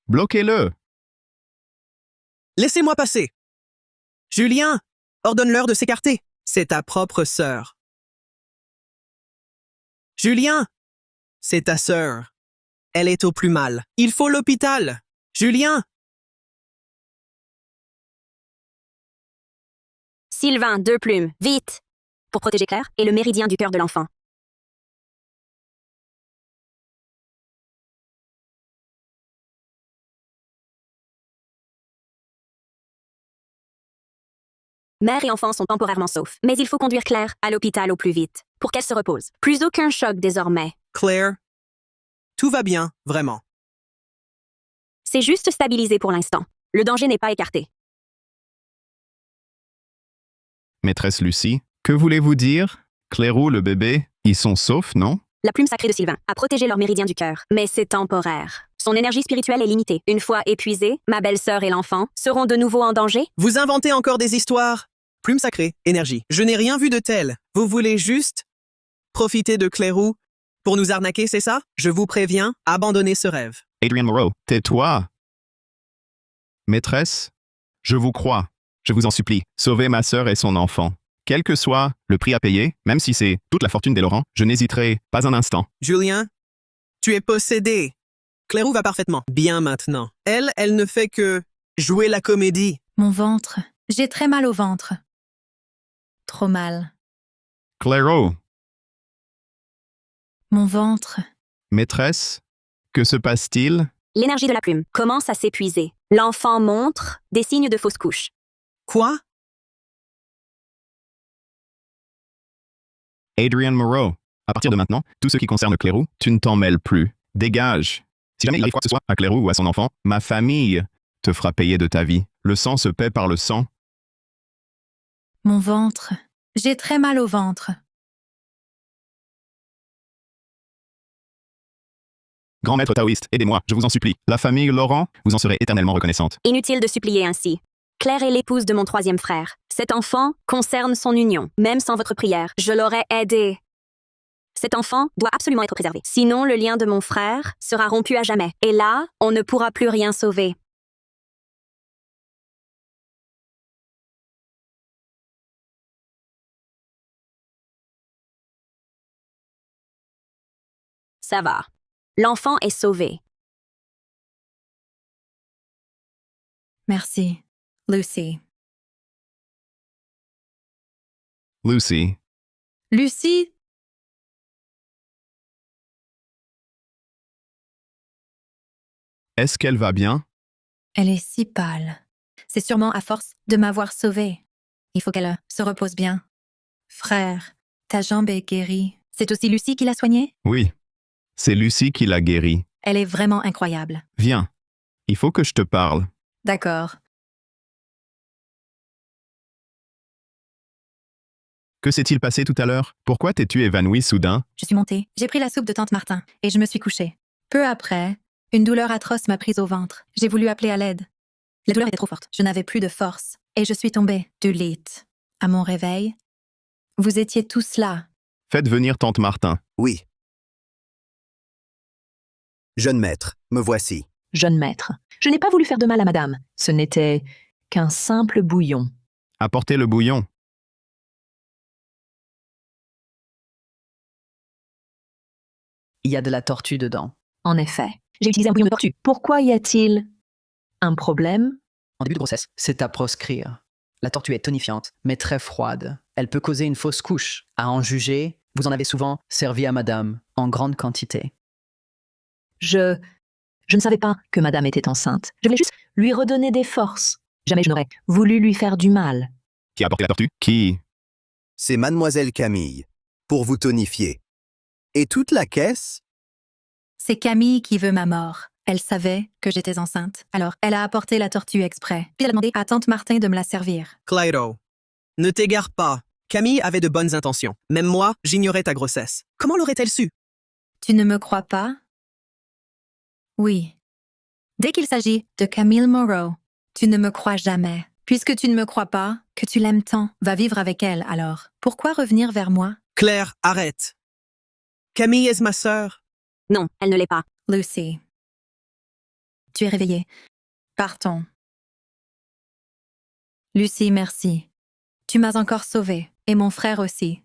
Speaker 8: Bloquez-le.
Speaker 6: Laissez-moi passer. Julien, ordonne-leur de s'écarter. C'est ta propre sœur. Julien, c'est ta sœur. Elle est au plus mal. Il faut l'hôpital. Julien.
Speaker 1: Sylvain, 2 plumes, vite. Pour protéger Claire et le méridien du cœur de l'enfant. Mère et enfant sont temporairement saufs, mais il faut conduire Claire à l'hôpital au plus vite, pour qu'elle se repose. Plus aucun choc désormais.
Speaker 6: Claire, tout va bien, vraiment.
Speaker 1: C'est juste stabilisé pour l'instant. Le danger n'est pas écarté.
Speaker 8: Maîtresse Lucie, que voulez-vous dire? Clairou, le bébé, ils sont saufs, non?
Speaker 1: La plume sacrée de Sylvain a protégé leur méridien du cœur, mais c'est temporaire. Son énergie spirituelle est limitée. Une fois épuisée, ma belle-sœur et l'enfant seront de nouveau en danger.
Speaker 6: Vous inventez encore des histoires. Plume sacrée, énergie. Je n'ai rien vu de tel. Vous voulez juste profiter de Clairou pour nous arnaquer, c'est ça? Je vous préviens, abandonnez ce rêve.
Speaker 8: Adrian Moreau, tais-toi. Maîtresse, je vous crois. Je vous en supplie, sauvez ma sœur et son enfant. Quel que soit le prix à payer, même si c'est toute la fortune des Laurent, je n'hésiterai pas un instant.
Speaker 6: Julien, tu es possédé. Clairou va parfaitement bien maintenant. Elle ne fait que jouer la comédie.
Speaker 5: Mon ventre. J'ai très mal au ventre. Trop mal.
Speaker 8: Clairo,
Speaker 5: Mon ventre.
Speaker 8: maîtresse, que se passe-t-il?
Speaker 1: L'énergie de la plume commence à s'épuiser. L'enfant montre des signes de fausse couche.
Speaker 6: Quoi?
Speaker 8: Adrian Moreau, à partir de maintenant, tout ce qui concerne Clairou, tu ne t'en mêles plus. Dégage. Si jamais il arrive quoi que ce soit à Clairou ou à son enfant, ma famille te fera payer de ta vie. Le sang se paie par le sang.
Speaker 5: Mon ventre. J'ai très mal au ventre.
Speaker 8: Grand maître taoïste, aidez-moi, je vous en supplie. La famille Laurent, vous en serez éternellement reconnaissante.
Speaker 1: Inutile de supplier ainsi. Claire est l'épouse de mon 3e frère. Cet enfant concerne son union. Même sans votre prière, je l'aurais aidé. Cet enfant doit absolument être préservé. Sinon, le lien de mon frère sera rompu à jamais. Et là, on ne pourra plus rien sauver. Ça va. L'enfant est sauvé.
Speaker 5: Merci, Lucy.
Speaker 8: Lucy,
Speaker 5: Lucie,
Speaker 8: est-ce qu'elle va bien?
Speaker 5: elle est si pâle. C'est sûrement à force de m'avoir sauvée. Il faut qu'elle se repose bien. Frère, ta jambe est guérie. C'est aussi Lucie qui l'a soignée?
Speaker 8: Oui. C'est Lucy qui l'a guérie.
Speaker 5: Elle est vraiment incroyable.
Speaker 8: Viens. Il faut que je te parle.
Speaker 5: D'accord.
Speaker 8: Que s'est-il passé tout à l'heure? Pourquoi t'es-tu évanoui soudain?
Speaker 5: Je suis montée, j'ai pris la soupe de tante Martin et je me suis couchée. Peu après, une douleur atroce m'a prise au ventre. J'ai voulu appeler à l'aide. La douleur était trop forte. Je n'avais plus de force et je suis tombée du lit. À mon réveil, vous étiez tous là.
Speaker 8: Faites venir tante Martin.
Speaker 3: Oui. Jeune maître, me voici.
Speaker 10: Jeune maître, je n'ai pas voulu faire de mal à madame. Ce n'était qu'un simple bouillon.
Speaker 8: Apportez le bouillon.
Speaker 4: Il y a de la tortue dedans.
Speaker 10: En effet, j'ai utilisé un bouillon de tortue. Pourquoi y a-t-il un problème?
Speaker 4: En début de grossesse, c'est à proscrire. La tortue est tonifiante, mais très froide. Elle peut causer une fausse couche. À en juger, vous en avez souvent servi à madame, en grande quantité.
Speaker 10: Je ne savais pas que madame était enceinte. Je voulais juste lui redonner des forces. Jamais je n'aurais voulu lui faire du mal.
Speaker 8: Qui a apporté la tortue? Qui?
Speaker 3: C'est mademoiselle Camille, pour vous tonifier. Et toute la caisse?
Speaker 5: C'est Camille qui veut ma mort. Elle savait que j'étais enceinte. Alors, elle a apporté la tortue exprès. Puis elle a demandé à tante Martin de me la servir.
Speaker 6: Clyro, ne t'égare pas. Camille avait de bonnes intentions. Même moi, j'ignorais ta grossesse. Comment l'aurait-elle su?
Speaker 5: Tu ne me crois pas? Oui. Dès qu'il s'agit de Camille Moreau, tu ne me crois jamais. Puisque tu ne me crois pas, que tu l'aimes tant, va vivre avec elle alors. Pourquoi revenir vers moi?
Speaker 6: Claire, arrête. Camille est ma sœur.
Speaker 1: Non, elle ne l'est pas.
Speaker 5: Lucy. Tu es réveillée. Partons. Lucy, merci. Tu m'as encore sauvée, et mon frère aussi.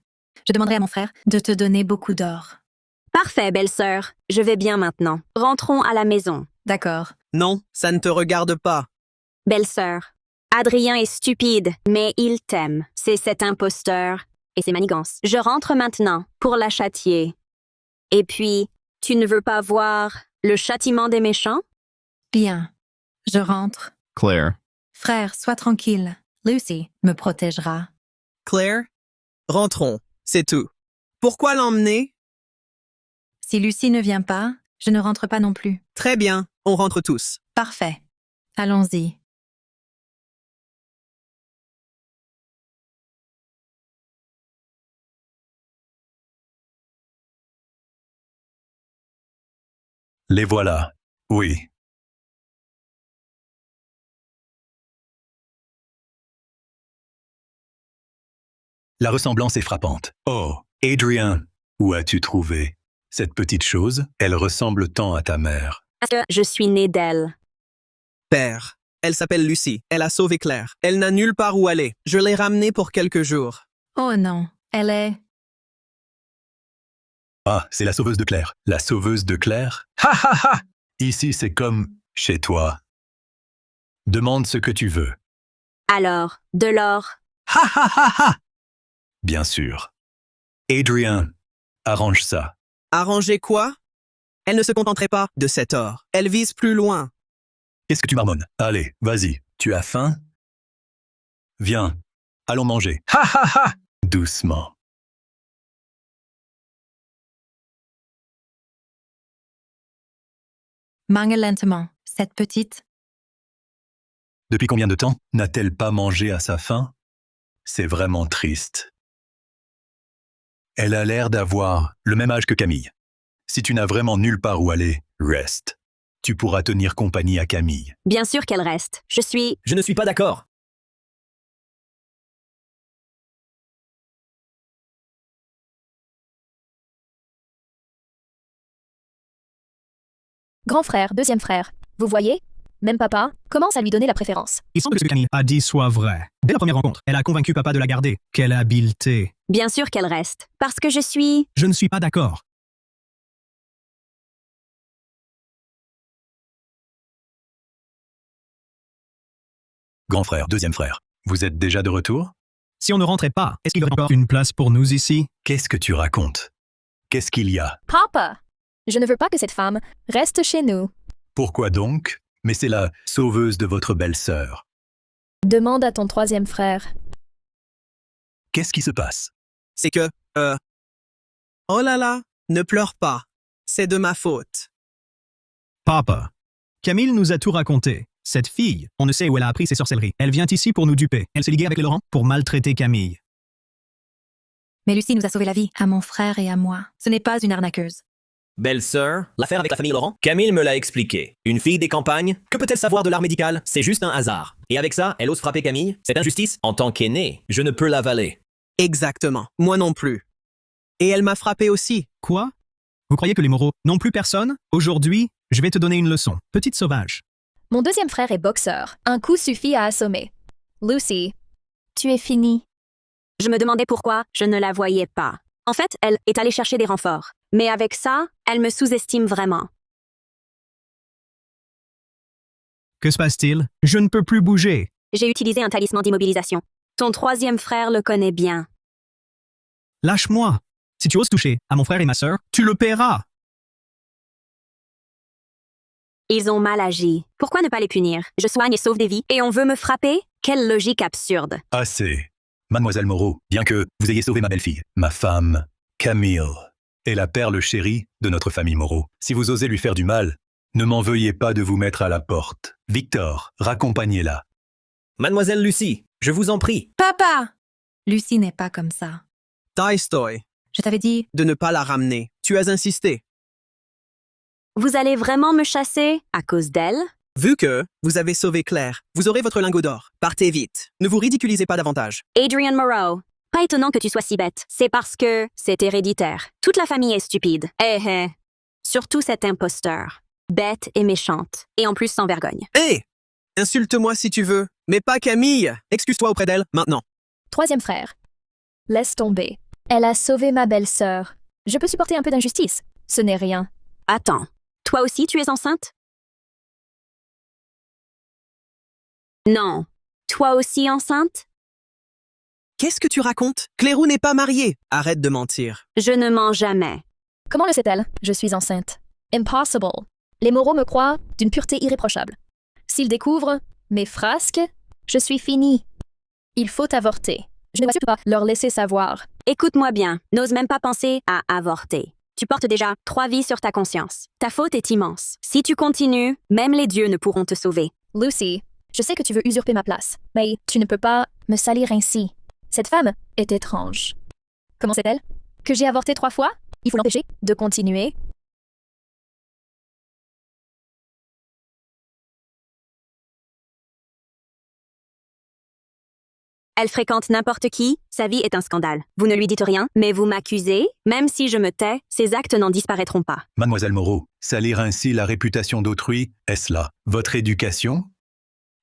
Speaker 5: Je demanderai à mon frère de te donner beaucoup d'or.
Speaker 1: Parfait, belle-sœur. Je vais bien maintenant. Rentrons à la maison.
Speaker 5: D'accord.
Speaker 6: Non, ça ne te regarde pas.
Speaker 1: Belle-sœur, Adrien est stupide, mais il t'aime. C'est cet imposteur et ses manigances. Je rentre maintenant pour la châtier. Et puis, tu ne veux pas voir le châtiment des méchants?
Speaker 5: Bien. Je rentre.
Speaker 8: Claire.
Speaker 5: Frère, sois tranquille. Lucy me protégera.
Speaker 6: Claire, rentrons, c'est tout. Pourquoi l'emmener?
Speaker 5: Si Lucy ne vient pas, je ne rentre pas non plus.
Speaker 6: Très bien, on rentre tous.
Speaker 5: Parfait. Allons-y.
Speaker 11: Les voilà. Oui. La ressemblance est frappante. Oh, Adrien, où as-tu trouvé cette petite chose? Elle ressemble tant à ta mère.
Speaker 1: Parce que je suis née d'elle.
Speaker 6: Père, elle s'appelle Lucie. Elle a sauvé Claire. Elle n'a nulle part où aller. Je l'ai ramenée pour quelques jours.
Speaker 5: Oh non, elle est...
Speaker 11: Ah, c'est la sauveuse de Claire. La sauveuse de Claire? Ha ha ha! Ici, c'est comme chez toi. Demande ce que tu veux.
Speaker 1: Alors, de l'or.
Speaker 11: Ha ha ha ha! Bien sûr. Adrien, arrange ça.
Speaker 6: Arranger quoi? Elle ne se contenterait pas de cet or. Elle vise plus loin.
Speaker 11: Qu'est-ce que tu marmonnes? Allez, vas-y. Tu as faim? Viens, allons manger. Ha ha ha! Doucement.
Speaker 5: Mange lentement, cette petite.
Speaker 11: Depuis combien de temps n'a-t-elle pas mangé à sa faim? C'est vraiment triste. Elle a l'air d'avoir le même âge que Camille. Si tu n'as vraiment nulle part où aller, reste. Tu pourras tenir compagnie à Camille.
Speaker 1: Bien sûr qu'elle reste.
Speaker 6: Je ne suis pas d'accord.
Speaker 9: Grand frère, deuxième frère. Vous voyez? Même papa commence à lui donner la préférence.
Speaker 7: Il semble que ce que Camille a dit soit vrai. Dès la première rencontre, elle a convaincu papa de la garder. Quelle habileté.
Speaker 1: Bien sûr qu'elle reste. Parce que je suis...
Speaker 7: Je ne suis pas d'accord.
Speaker 11: Grand frère, deuxième frère. Vous êtes déjà de retour?
Speaker 7: Si on ne rentrait pas, est-ce qu'il y aurait encore une place pour nous ici?
Speaker 11: Qu'est-ce que tu racontes? Qu'est-ce qu'il y a?
Speaker 9: Papa! Je ne veux pas que cette femme reste chez nous.
Speaker 11: Pourquoi donc? Mais c'est la sauveuse de votre belle-sœur.
Speaker 9: Demande à ton troisième frère.
Speaker 11: Qu'est-ce qui se passe?
Speaker 6: C'est que, Oh là là, ne pleure pas. C'est de ma faute.
Speaker 7: Papa. Camille nous a tout raconté. Cette fille, on ne sait où elle a appris ses sorcelleries. Elle vient ici pour nous duper. Elle s'est liguée avec les Laurent pour maltraiter Camille.
Speaker 5: Mais Lucie nous a sauvé la vie, à mon frère et à moi. Ce n'est pas une arnaqueuse.
Speaker 12: Belle-sœur, l'affaire avec la famille Laurent, Camille me l'a expliqué. Une fille des campagnes, que peut-elle savoir de l'art médical? C'est juste un hasard. Et avec ça, elle ose frapper Camille? Cette injustice, en tant qu'aînée, je ne peux l'avaler.
Speaker 6: Exactement. Moi non plus. Et elle m'a frappé aussi.
Speaker 7: Quoi? Vous croyez que les Moreau n'ont plus personne? Aujourd'hui, je vais te donner une leçon. Petite sauvage.
Speaker 9: Mon deuxième frère est boxeur. Un coup suffit à assommer. Lucy, tu es finie.
Speaker 1: Je me demandais pourquoi je ne la voyais pas. En fait, elle est allée chercher des renforts. Mais avec ça, elle me sous-estime vraiment.
Speaker 7: Que se passe-t-il? Je ne peux plus bouger.
Speaker 1: J'ai utilisé un talisman d'immobilisation. Ton troisième frère le connaît bien.
Speaker 7: Lâche-moi. Si tu oses toucher à mon frère et ma sœur, tu le paieras.
Speaker 1: Ils ont mal agi. Pourquoi ne pas les punir? Je soigne et sauve des vies, et on veut me frapper? Quelle logique absurde.
Speaker 11: Assez. Mademoiselle Moreau, bien que vous ayez sauvé ma belle-fille, ma femme, Camille, est la perle chérie de notre famille Moreau. Si vous osez lui faire du mal, ne m'en veuillez pas de vous mettre à la porte. Victor, raccompagnez-la.
Speaker 12: Mademoiselle Lucie, je vous en prie.
Speaker 5: Papa! Lucie n'est pas comme ça.
Speaker 6: Tolstoy,
Speaker 5: Je t'avais dit...
Speaker 6: de ne pas la ramener. Tu as insisté.
Speaker 1: Vous allez vraiment me chasser à cause d'elle?
Speaker 6: Vu que vous avez sauvé Claire, vous aurez votre lingot d'or. Partez vite. Ne vous ridiculisez pas davantage.
Speaker 1: Adrian Moreau, pas étonnant que tu sois si bête. C'est parce que c'est héréditaire. Toute la famille est stupide. Surtout cet imposteur. Bête et méchante. Et en plus sans vergogne.
Speaker 6: Hé! Insulte-moi si tu veux, mais pas Camille. Excuse-toi auprès d'elle, maintenant.
Speaker 9: Troisième frère. Laisse tomber. Elle a sauvé ma belle-sœur. Je peux supporter un peu d'injustice. Ce n'est rien.
Speaker 1: Attends, toi aussi tu es enceinte? Non. Toi aussi enceinte?
Speaker 6: Qu'est-ce que tu racontes? Clérou n'est pas mariée. Arrête de mentir.
Speaker 1: Je ne mens jamais.
Speaker 9: Comment le sait-elle? Je suis enceinte. Impossible. Les Moreau me croient d'une pureté irréprochable. S'ils découvrent mes frasques, je suis finie. Il faut avorter. Je ne vais surtout pas leur laisser savoir.
Speaker 1: Écoute-moi bien, n'ose même pas penser à avorter. Tu portes déjà 3 vies sur ta conscience. Ta faute est immense. Si tu continues, même les dieux ne pourront te sauver.
Speaker 9: Lucy, je sais que tu veux usurper ma place, mais tu ne peux pas me salir ainsi. Cette femme est étrange. Comment sait-elle? Que j'ai avorté 3 fois? Il faut l'empêcher de continuer.
Speaker 1: Elle fréquente n'importe qui, sa vie est un scandale. Vous ne lui dites rien, mais vous m'accusez. Même si je me tais, ses actes n'en disparaîtront pas.
Speaker 11: Mademoiselle Moreau, salir ainsi la réputation d'autrui, est-ce là votre éducation?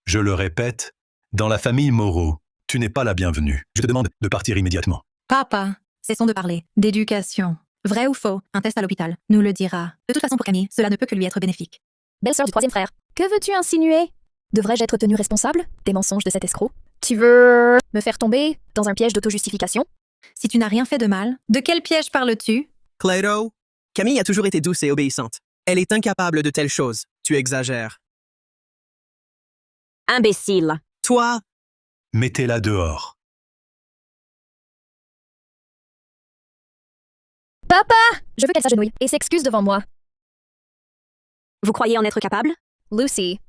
Speaker 11: Je le répète, dans la famille Moreau, tu n'es pas la bienvenue. Je te demande de partir immédiatement.
Speaker 5: Papa, cessons de parler. D'éducation. Vrai ou faux, un test à l'hôpital nous le dira. De toute façon, pour Camille, cela ne peut que lui être bénéfique.
Speaker 9: Belle-sœur du troisième frère, que veux-tu insinuer? Devrais-je être tenue responsable des mensonges de cet escroc? Tu veux me faire tomber dans un piège d'auto-justification?
Speaker 5: Si tu n'as rien fait de mal, de quel piège parles-tu?
Speaker 6: Cléro, Camille a toujours été douce et obéissante. Elle est incapable de telles choses. Tu exagères.
Speaker 1: Imbécile.
Speaker 6: Toi,
Speaker 11: Mettez-la dehors.
Speaker 9: Papa! Je veux qu'elle s'agenouille et s'excuse devant moi.
Speaker 1: Vous croyez en être capable?
Speaker 9: Lucy,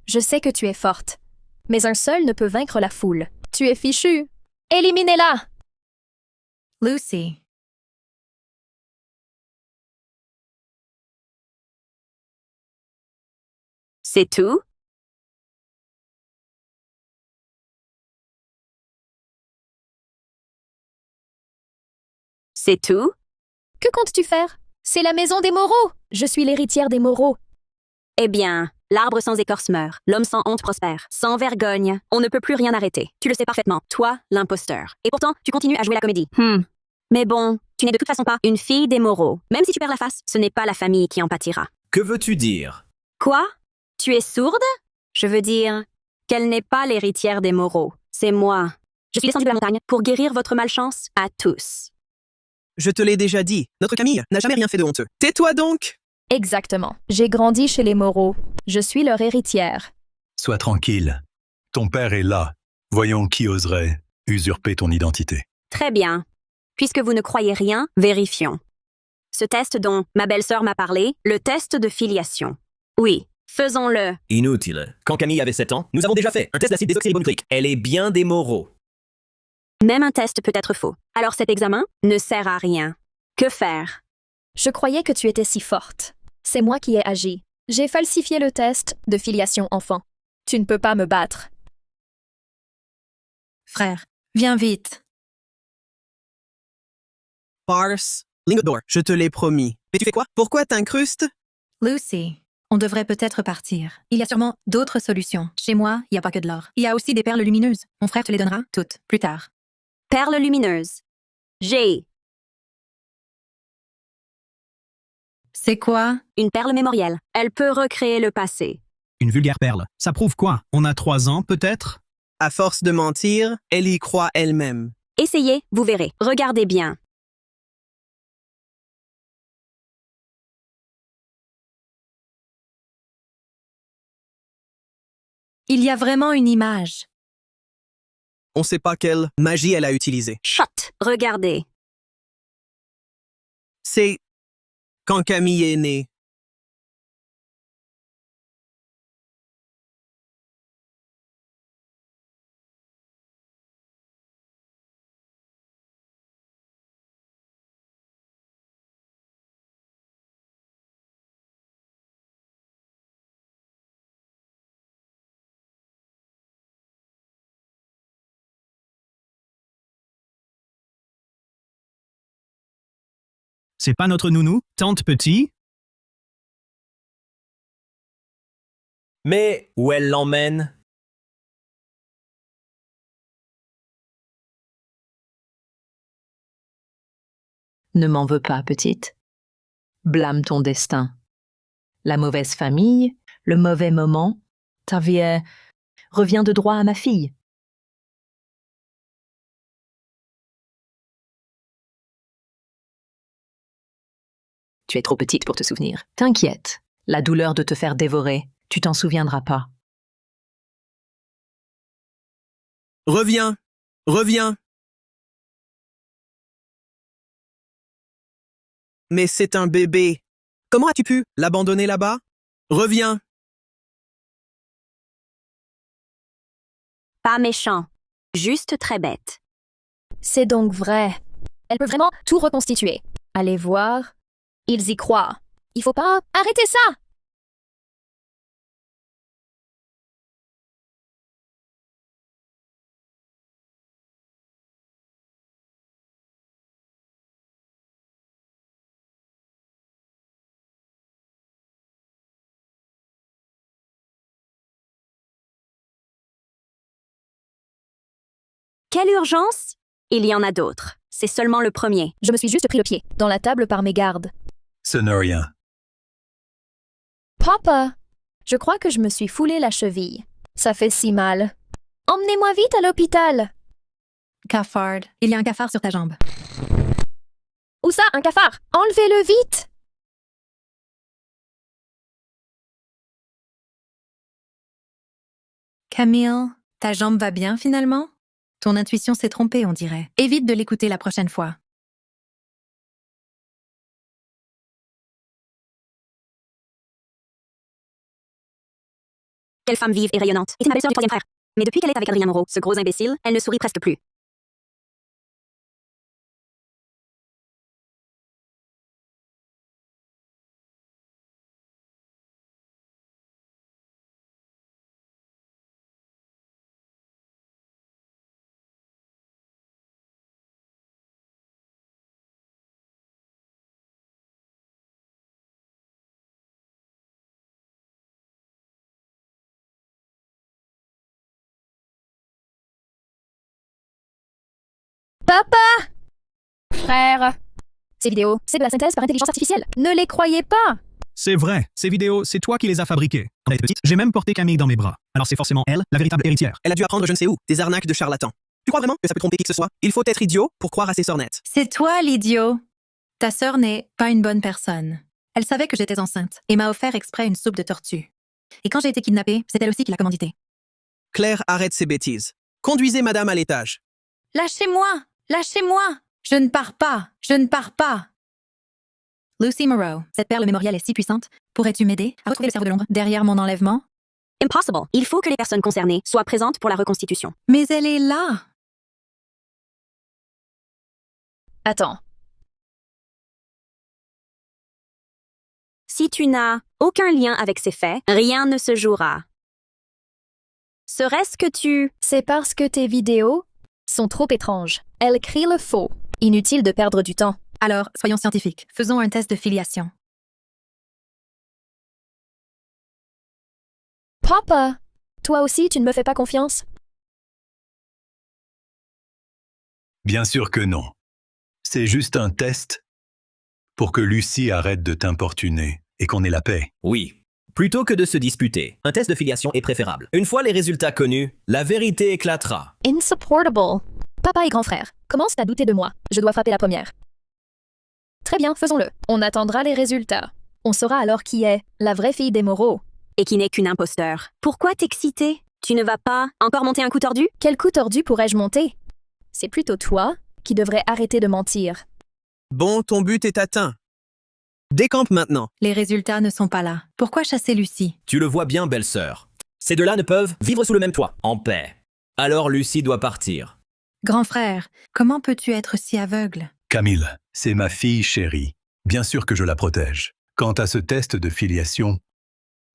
Speaker 9: je sais que tu es forte, mais un seul ne peut vaincre la foule. Tu es fichue. Éliminez-la!
Speaker 5: Lucy.
Speaker 1: C'est tout? C'est tout?
Speaker 9: Que comptes-tu faire? C'est la maison des Moreau. Je suis l'héritière des Moreau.
Speaker 1: Eh bien, l'arbre sans écorce meurt, l'homme sans honte prospère. Sans vergogne, on ne peut plus rien arrêter. Tu le sais parfaitement, toi, l'imposteur. Et pourtant, tu continues à jouer la comédie. Mais bon, tu n'es de toute façon pas une fille des Moreau. Même si tu perds la face, ce n'est pas la famille qui en pâtira.
Speaker 12: Que veux-tu dire?
Speaker 1: Quoi? Tu es sourde? Je veux dire qu'elle n'est pas l'héritière des Moreau. C'est moi. Je suis descendue de la montagne pour guérir votre malchance à tous.
Speaker 6: Je te l'ai déjà dit, notre Camille n'a jamais rien fait de honteux. Tais-toi donc!
Speaker 9: Exactement. J'ai grandi chez les Moreau. Je suis leur héritière.
Speaker 11: Sois tranquille. Ton père est là. Voyons qui oserait usurper ton identité.
Speaker 1: Très bien. Puisque vous ne croyez rien, vérifions. Ce test dont ma belle-sœur m'a parlé, le test de filiation. Oui, faisons-le.
Speaker 12: Inutile. Quand Camille avait 7 ans, nous avons déjà fait un test d'acide désoxyribonucléique. Elle est bien des Moreau.
Speaker 1: Même un test peut être faux. Alors cet examen ne sert à rien. Que faire?
Speaker 9: Je croyais que tu étais si forte. C'est moi qui ai agi. J'ai falsifié le test de filiation enfant. Tu ne peux pas me battre.
Speaker 5: Frère, viens vite.
Speaker 6: Farce. Lingot d'or, je te l'ai promis. Mais tu fais quoi? Pourquoi t'incrustes?
Speaker 5: Lucy, on devrait peut-être partir. Il y a sûrement d'autres solutions. Chez moi, il n'y a pas que de l'or. Il y a aussi des perles lumineuses. Mon frère te les donnera toutes, plus tard.
Speaker 1: Perle lumineuse. J'ai
Speaker 5: C'est quoi?
Speaker 1: une perle mémorielle. Elle peut recréer le passé.
Speaker 7: Une vulgaire perle. Ça prouve quoi? On a 3 ans, peut-être?
Speaker 6: À force de mentir, elle y croit elle-même.
Speaker 1: Essayez, vous verrez. Regardez bien.
Speaker 5: Il y a vraiment une image.
Speaker 6: On sait pas quelle magie elle a utilisée.
Speaker 1: Chut! Regardez.
Speaker 6: C'est quand Camille est née.
Speaker 7: C'est pas notre nounou, tante petit?
Speaker 12: Mais où elle l'emmène?
Speaker 10: Ne m'en veux pas, petite. Blâme ton destin. La mauvaise famille, le mauvais moment, ta vie revient de droit à ma fille. Tu es trop petite pour te souvenir. T'inquiète, la douleur de te faire dévorer, tu t'en souviendras pas.
Speaker 6: Reviens! Reviens! Mais c'est un bébé. Comment as-tu pu l'abandonner là-bas? Reviens!
Speaker 1: Pas méchant. Juste très bête.
Speaker 9: C'est donc vrai. Elle peut vraiment tout reconstituer. Allez voir. Ils y croient. Il faut pas arrêter ça!
Speaker 1: Quelle urgence? Il y en a d'autres. C'est seulement le premier.
Speaker 9: Je me suis juste pris le pied dans la table par mes gardes.
Speaker 11: Ce n'est rien.
Speaker 9: Papa! Je crois que je me suis foulé la cheville. Ça fait si mal. Emmenez-moi vite à l'hôpital!
Speaker 5: Cafard, il y a un cafard sur ta jambe.
Speaker 9: Où ça, un cafard? Enlevez-le vite!
Speaker 5: Camille, ta jambe va bien finalement? Ton intuition s'est trompée, on dirait. Évite de l'écouter la prochaine fois.
Speaker 1: Quelle femme vive et rayonnante. Et c'est ma belle-sœur du troisième frère. Mais depuis qu'elle est avec Adrien Moreau, ce gros imbécile, elle ne sourit presque plus.
Speaker 9: Papa! Frère! Ces vidéos, c'est de la synthèse par intelligence artificielle. Ne les croyez pas!
Speaker 7: C'est vrai, ces vidéos, c'est toi qui les as fabriquées. Quand elle était petite, j'ai même porté Camille dans mes bras. Alors c'est forcément elle, la véritable héritière.
Speaker 6: Elle a dû apprendre je ne sais où, des arnaques de charlatans. Tu crois vraiment que ça peut tromper qui que ce soit? Il faut être idiot pour croire à ces sornettes.
Speaker 5: C'est toi l'idiot. Ta sœur n'est pas une bonne personne. Elle savait que j'étais enceinte et m'a offert exprès une soupe de tortue. Et quand j'ai été kidnappée, c'est elle aussi qui l'a commandité.
Speaker 6: Claire, arrête ces bêtises. Conduisez madame à l'étage.
Speaker 5: Lâchez-moi! Lâchez-moi! Je ne pars pas! Je ne pars pas! Lucy Moreau, cette perle mémorielle est si puissante. Pourrais-tu m'aider à retrouver le cerveau de l'ombre derrière mon enlèvement?
Speaker 1: Impossible. Il faut que les personnes concernées soient présentes pour la reconstitution.
Speaker 5: Mais elle est là!
Speaker 9: Attends.
Speaker 1: Si tu n'as aucun lien avec ces faits, rien ne se jouera. Serait-ce que tu...
Speaker 9: C'est parce que tes vidéos sont trop étranges. Elles crient le faux. Inutile de perdre du temps.
Speaker 5: Alors, soyons scientifiques. Faisons un test de filiation.
Speaker 9: Papa! Toi aussi, tu ne me fais pas confiance?
Speaker 11: Bien sûr que non. C'est juste un test pour que Lucie arrête de t'importuner et qu'on ait la paix.
Speaker 12: Oui. Plutôt que de se disputer, un test de filiation est préférable. Une fois les résultats connus, la vérité éclatera.
Speaker 9: Insupportable. Papa et grand frère, commence à douter de moi. Je dois frapper la première. Très bien, faisons-le. On attendra les résultats. On saura alors qui est la vraie fille des Moreau.
Speaker 1: Et qui n'est qu'une imposteur. Pourquoi t'exciter? Tu ne vas pas encore monter un coup tordu?
Speaker 9: Quel coup tordu pourrais-je monter? C'est plutôt toi qui devrais arrêter de mentir.
Speaker 6: Bon, ton but est atteint. Décampe maintenant.
Speaker 5: Les résultats ne sont pas là. Pourquoi chasser Lucie?
Speaker 12: Tu le vois bien, belle-sœur. Ces deux-là ne peuvent vivre sous le même toit, en paix. Alors Lucie doit partir.
Speaker 5: Grand frère, comment peux-tu être si aveugle?
Speaker 11: Camille, c'est ma fille chérie. Bien sûr que je la protège. Quant à ce test de filiation,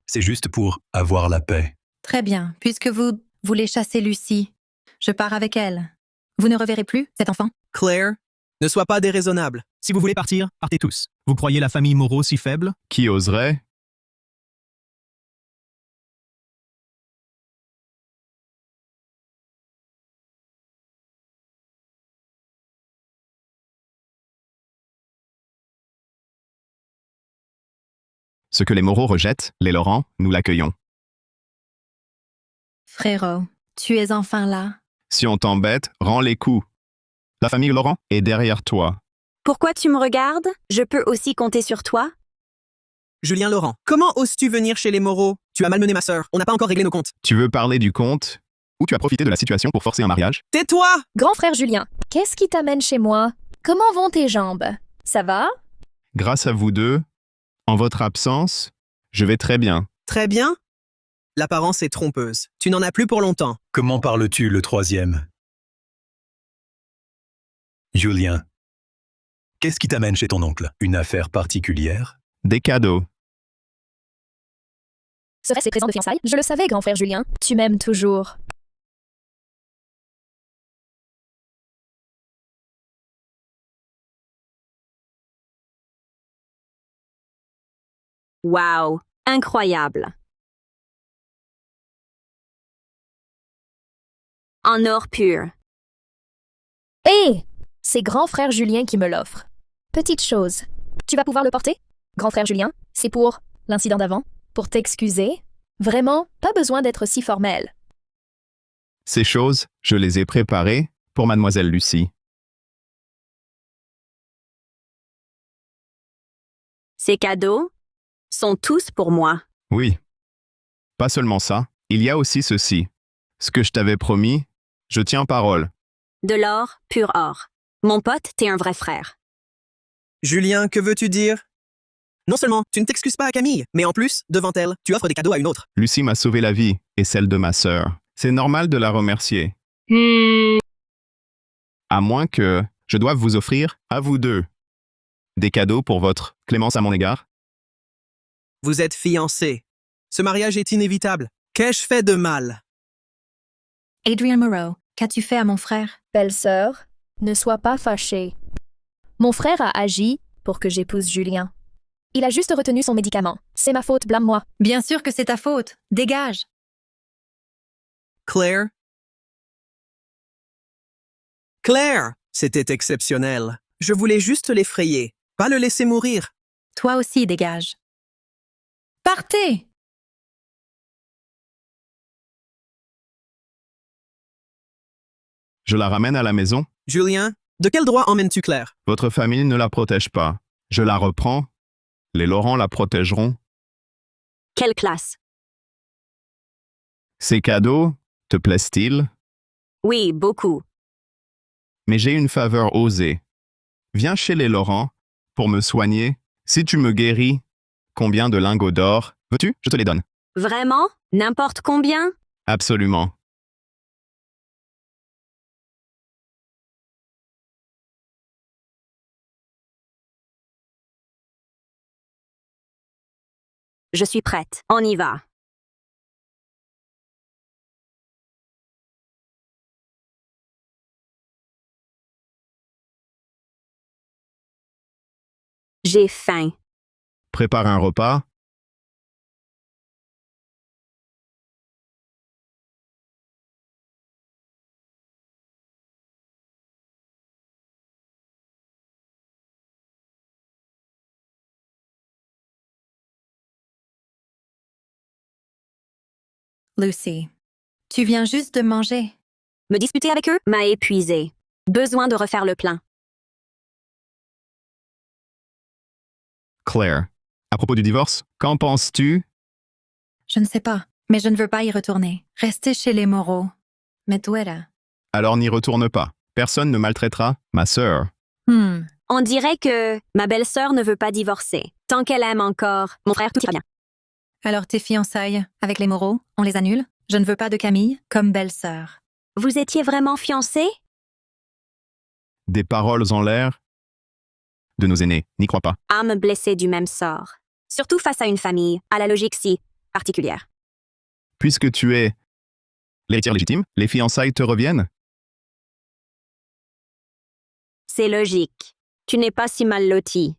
Speaker 11: c'est juste pour avoir la paix.
Speaker 5: Très bien, puisque vous voulez chasser Lucie, je pars avec elle. Vous ne reverrez plus cet enfant?
Speaker 6: Claire, ne sois pas déraisonnable.
Speaker 7: Si vous voulez partir, partez tous. Vous croyez la famille Moreau si faible?
Speaker 8: Qui oserait? Ce que les Moreau rejettent, les Laurent, nous l'accueillons.
Speaker 5: Frérot, tu es enfin là.
Speaker 8: Si on t'embête, rends les coups. La famille Laurent est derrière toi.
Speaker 1: Pourquoi tu me regardes? Je peux aussi compter sur toi?
Speaker 6: Julien Laurent, comment oses-tu venir chez les Moreau? Tu as malmené ma sœur. On n'a pas encore réglé nos comptes.
Speaker 8: Tu veux parler du compte? Ou tu as profité de la situation pour forcer un mariage?
Speaker 6: Tais-toi!
Speaker 9: Grand frère Julien, qu'est-ce qui t'amène chez moi? Comment vont tes jambes? Ça va?
Speaker 8: Grâce à vous deux, en votre absence, je vais très bien.
Speaker 6: Très bien? L'apparence est trompeuse. Tu n'en as plus pour longtemps.
Speaker 11: Comment parles-tu le troisième? Julien, qu'est-ce qui t'amène chez ton oncle? Une affaire particulière?
Speaker 8: Des cadeaux.
Speaker 9: Serait-ce ces présents de fiançailles? Je le savais, grand frère Julien. Tu m'aimes toujours.
Speaker 1: Wow! Incroyable! En or pur.
Speaker 9: Hé! C'est grand frère Julien qui me l'offre. Petite chose. Tu vas pouvoir le porter? Grand frère Julien, c'est pour l'incident d'avant? Pour t'excuser? Vraiment, pas besoin d'être si formel.
Speaker 8: Ces choses, je les ai préparées pour mademoiselle Lucie.
Speaker 1: Ces cadeaux sont tous pour moi.
Speaker 8: Oui. Pas seulement ça, il y a aussi ceci. Ce que je t'avais promis, je tiens parole.
Speaker 1: De l'or, pur or. Mon pote, t'es un vrai frère.
Speaker 6: Julien, que veux-tu dire? Non seulement tu ne t'excuses pas à Camille, mais en plus, devant elle, tu offres des cadeaux à une autre.
Speaker 8: Lucie m'a sauvé la vie et celle de ma sœur. C'est normal de la remercier. À moins que je doive vous offrir, à vous deux, des cadeaux pour votre clémence à mon égard.
Speaker 6: Vous êtes fiancés. Ce mariage est inévitable. Qu'ai-je fait de mal?
Speaker 5: Adrian Moreau, qu'as-tu fait à mon frère?
Speaker 9: Belle-sœur, ne sois pas fâchée. Mon frère a agi pour que j'épouse Julien. Il a juste retenu son médicament. C'est ma faute, blâme-moi.
Speaker 5: Bien sûr que c'est ta faute. Dégage.
Speaker 6: Claire? Claire, C'était exceptionnel. Je voulais juste l'effrayer, pas le laisser mourir.
Speaker 5: Toi aussi, dégage. Partez!
Speaker 8: Je la ramène à la maison.
Speaker 6: Julien, de quel droit emmènes-tu Claire?
Speaker 8: Votre famille ne la protège pas. Je la reprends. Les Laurent la protégeront.
Speaker 1: Quelle classe?
Speaker 8: Ces cadeaux, te plaisent-ils?
Speaker 1: Oui, beaucoup.
Speaker 8: Mais j'ai une faveur osée. Viens chez les Laurent pour me soigner. Si tu me guéris, combien de lingots d'or veux-tu? Je te les donne.
Speaker 1: Vraiment? N'importe combien?
Speaker 8: Absolument.
Speaker 1: Je suis prête. On y va. J'ai faim.
Speaker 8: Prépare un repas.
Speaker 5: Lucy, tu viens juste de manger.
Speaker 1: Me disputer avec eux m'a épuisé. Besoin de refaire le plein.
Speaker 8: Claire, à propos du divorce, qu'en penses-tu?
Speaker 5: Je ne sais pas, mais je ne veux pas y retourner. Rester chez les Moreau. Mais toi là.
Speaker 8: Alors n'y retourne pas. Personne ne maltraitera ma sœur.
Speaker 1: On dirait que ma belle-sœur ne veut pas divorcer. Tant qu'elle aime encore mon frère, tout ira bien.
Speaker 5: Alors tes fiançailles avec les Moreau, on les annule? Je ne veux pas de Camille comme belle-sœur.
Speaker 1: Vous étiez vraiment fiancés?
Speaker 8: Des paroles en l'air de nos aînés, n'y crois pas.
Speaker 1: Âme blessée du même sort. Surtout face à une famille, à la logique si particulière.
Speaker 8: Puisque tu es l'héritière légitime, les fiançailles te reviennent?
Speaker 1: C'est logique. Tu n'es pas si mal loti.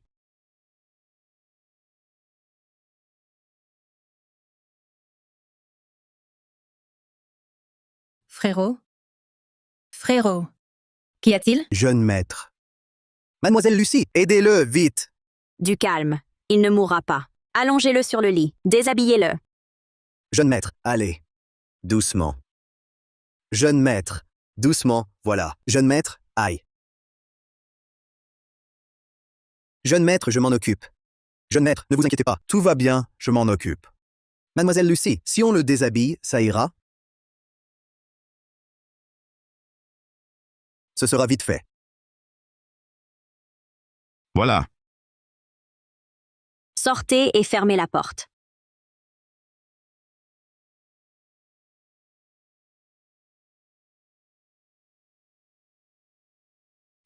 Speaker 5: Frérot? Frérot. Qu'y a-t-il?
Speaker 3: Jeune maître. Mademoiselle Lucie, aidez-le, vite!
Speaker 1: Du calme. Il ne mourra pas. Allongez-le sur le lit. Déshabillez-le.
Speaker 3: Jeune maître, allez. Doucement. Jeune maître, doucement, voilà. Jeune maître, aïe. Jeune maître, je m'en occupe. Jeune maître, ne vous inquiétez pas, tout va bien, je m'en occupe. Mademoiselle Lucie, si on le déshabille, ça ira? Ce sera vite fait.
Speaker 8: Voilà.
Speaker 1: Sortez et fermez la porte.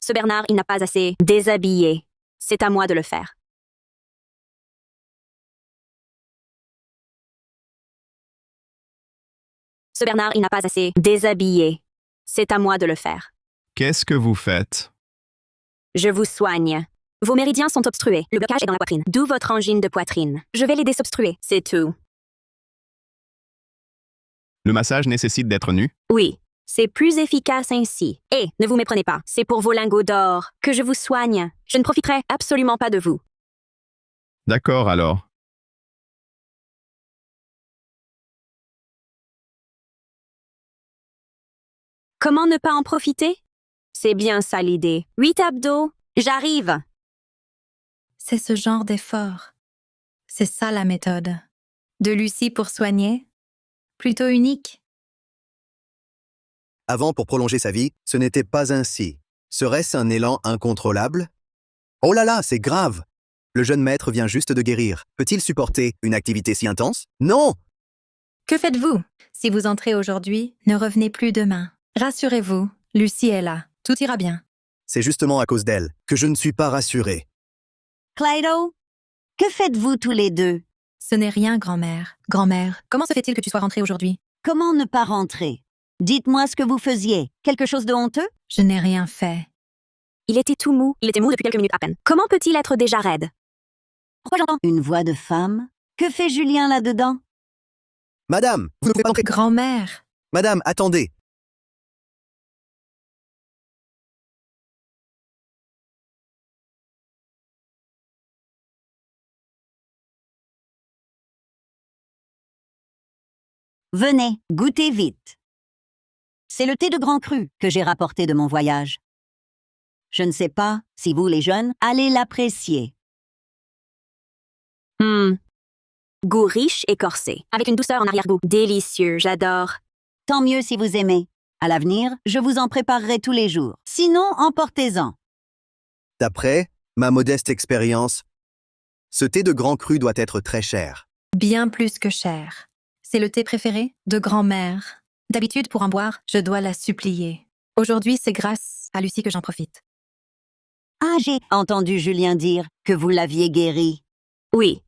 Speaker 1: Ce Bernard, il n'a pas assez déshabillé. C'est à moi de le faire. Ce Bernard, il n'a pas assez déshabillé. C'est à moi de le faire.
Speaker 8: Qu'est-ce que vous faites?
Speaker 1: Je vous soigne. Vos méridiens sont obstrués. Le blocage est dans la poitrine. D'où votre angine de poitrine. Je vais les désobstruer. C'est tout.
Speaker 8: Le massage nécessite d'être nu?
Speaker 1: Oui. C'est plus efficace ainsi. Et ne vous méprenez pas. C'est pour vos lingots d'or que je vous soigne. Je ne profiterai absolument pas de vous.
Speaker 8: D'accord alors.
Speaker 1: Comment ne pas en profiter? C'est bien ça l'idée. 8 abdos. J'arrive.
Speaker 5: C'est ce genre d'effort. C'est ça la méthode. De Lucie pour soigner? Plutôt unique.
Speaker 3: Avant, pour prolonger sa vie, ce n'était pas ainsi. Serait-ce un élan incontrôlable? Oh là là, c'est grave! Le jeune maître vient juste de guérir. Peut-il supporter une activité si intense? Non!
Speaker 5: Que faites-vous? Si vous entrez aujourd'hui, ne revenez plus demain. Rassurez-vous, Lucie est là. Tout ira bien.
Speaker 3: C'est justement à cause d'elle que je ne suis pas rassuré.
Speaker 13: Clydo, que faites-vous tous les deux?
Speaker 5: Ce n'est rien, grand-mère. Grand-mère, comment se fait-il que tu sois rentrée aujourd'hui?
Speaker 13: Comment ne pas rentrer? Dites-moi ce que vous faisiez. Quelque chose de honteux?
Speaker 5: Je n'ai rien fait.
Speaker 1: Il était tout mou. Il était mou depuis quelques minutes à peine. Comment peut-il être déjà raide? Pourquoi j'entends
Speaker 13: Une voix de femme? Que fait Julien là-dedans?
Speaker 3: Madame, vous ne pouvez pas entrer.
Speaker 5: Grand-mère.
Speaker 3: Madame, attendez.
Speaker 13: Venez, goûtez vite. C'est le thé de grand cru que j'ai rapporté de mon voyage. Je ne sais pas si vous, les jeunes, allez l'apprécier.
Speaker 1: Goût riche et corsé, avec une douceur en arrière-goût. Délicieux, j'adore.
Speaker 13: Tant mieux si vous aimez. À l'avenir, je vous en préparerai tous les jours. Sinon, emportez-en.
Speaker 3: D'après ma modeste expérience, ce thé de grand cru doit être très cher.
Speaker 5: Bien plus que cher. C'est le thé préféré de grand-mère. D'habitude, pour en boire, je dois la supplier. Aujourd'hui, c'est grâce à Lucie que j'en profite.
Speaker 13: Ah, j'ai entendu Julien dire que vous l'aviez guéri.
Speaker 1: Oui,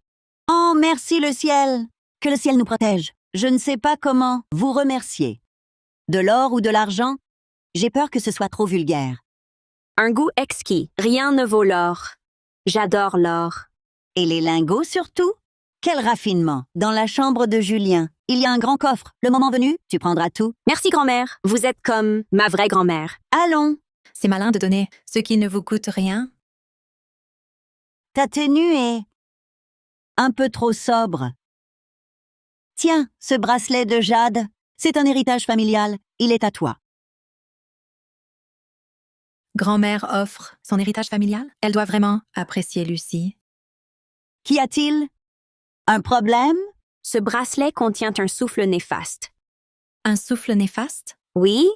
Speaker 13: Oh, merci le ciel. Que le ciel nous protège. Je ne sais pas comment vous remercier. De l'or ou de l'argent? J'ai peur que ce soit trop vulgaire.
Speaker 1: un goût exquis. Rien ne vaut l'or. J'adore l'or.
Speaker 13: Et les lingots surtout? Quel raffinement! Dans la chambre de Julien, il y a un grand coffre. Le moment venu, tu prendras tout.
Speaker 1: Merci, grand-mère. Vous êtes comme ma vraie grand-mère.
Speaker 13: Allons!
Speaker 5: C'est malin de donner ce qui ne vous coûte rien.
Speaker 13: Ta tenue est un peu trop sobre. Tiens, ce bracelet de jade, c'est un héritage familial. Il est à toi.
Speaker 5: Grand-mère offre son héritage familial. Elle doit vraiment apprécier Lucie.
Speaker 13: Qu'y a-t-il? Un problème?
Speaker 1: Ce bracelet contient un souffle néfaste.
Speaker 5: Un souffle néfaste?
Speaker 1: Oui?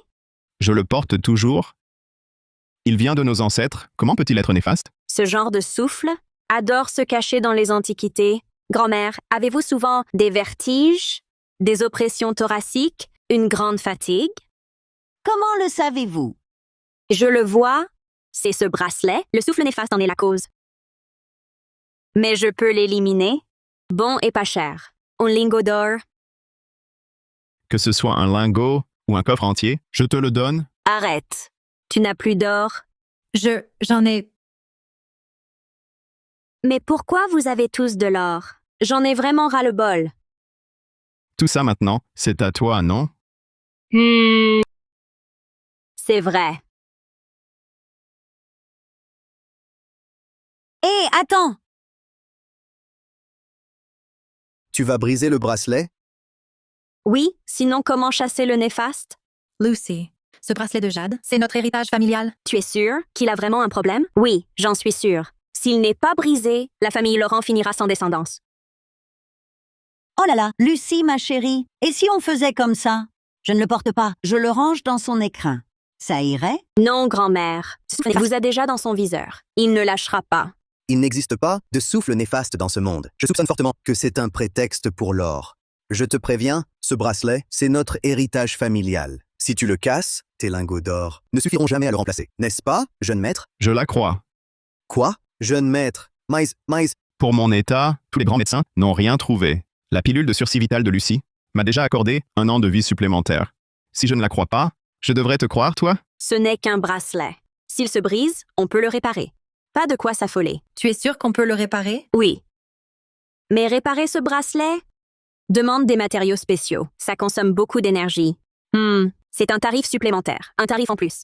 Speaker 8: Je le porte toujours. Il vient de nos ancêtres. Comment peut-il être néfaste?
Speaker 1: Ce genre de souffle adore se cacher dans les antiquités. Grand-mère, avez-vous souvent des vertiges, des oppressions thoraciques, une grande fatigue?
Speaker 13: Comment le savez-vous?
Speaker 1: Je le vois, c'est ce bracelet, le souffle néfaste en est la cause. Mais je peux l'éliminer. Bon et pas cher. Un lingot d'or.
Speaker 8: Que ce soit un lingot ou un coffre entier, je te le donne.
Speaker 1: Arrête. Tu n'as plus d'or.
Speaker 5: J'en ai...
Speaker 1: Mais pourquoi vous avez tous de l'or? J'en ai vraiment ras-le-bol.
Speaker 8: Tout ça maintenant, c'est à toi, non?
Speaker 1: C'est vrai.
Speaker 13: Hé, attends!
Speaker 3: Tu vas briser le bracelet?
Speaker 1: Oui, sinon comment chasser le néfaste?
Speaker 5: Lucy, ce bracelet de jade, c'est notre héritage familial.
Speaker 1: Tu es sûre qu'il a vraiment un problème? Oui, j'en suis sûre. S'il n'est pas brisé, la famille Laurent finira sans descendance.
Speaker 13: Oh là là, Lucie, ma chérie, et si on faisait comme ça? Je ne le porte pas, je le range dans son écrin. Ça irait?
Speaker 1: Non, grand-mère. Il vous a déjà dans son viseur. Il ne lâchera pas.
Speaker 3: Il n'existe pas de souffle néfaste dans ce monde. Je soupçonne fortement que c'est un prétexte pour l'or. Je te préviens, ce bracelet, c'est notre héritage familial. Si tu le casses, tes lingots d'or ne suffiront jamais à le remplacer. N'est-ce pas, jeune maître?
Speaker 8: Je la crois.
Speaker 3: Quoi? Jeune maître? Mais...
Speaker 8: Pour mon état, tous les grands médecins n'ont rien trouvé. La pilule de sursis vital de Lucie m'a déjà accordé 1 an de vie supplémentaire. Si je ne la crois pas, je devrais te croire, toi?
Speaker 1: Ce n'est qu'un bracelet. S'il se brise, on peut le réparer. Pas de quoi s'affoler.
Speaker 5: Tu es sûre qu'on peut le réparer?
Speaker 1: Oui. Mais réparer ce bracelet demande des matériaux spéciaux. Ça consomme beaucoup d'énergie. C'est un tarif supplémentaire. Un tarif en plus.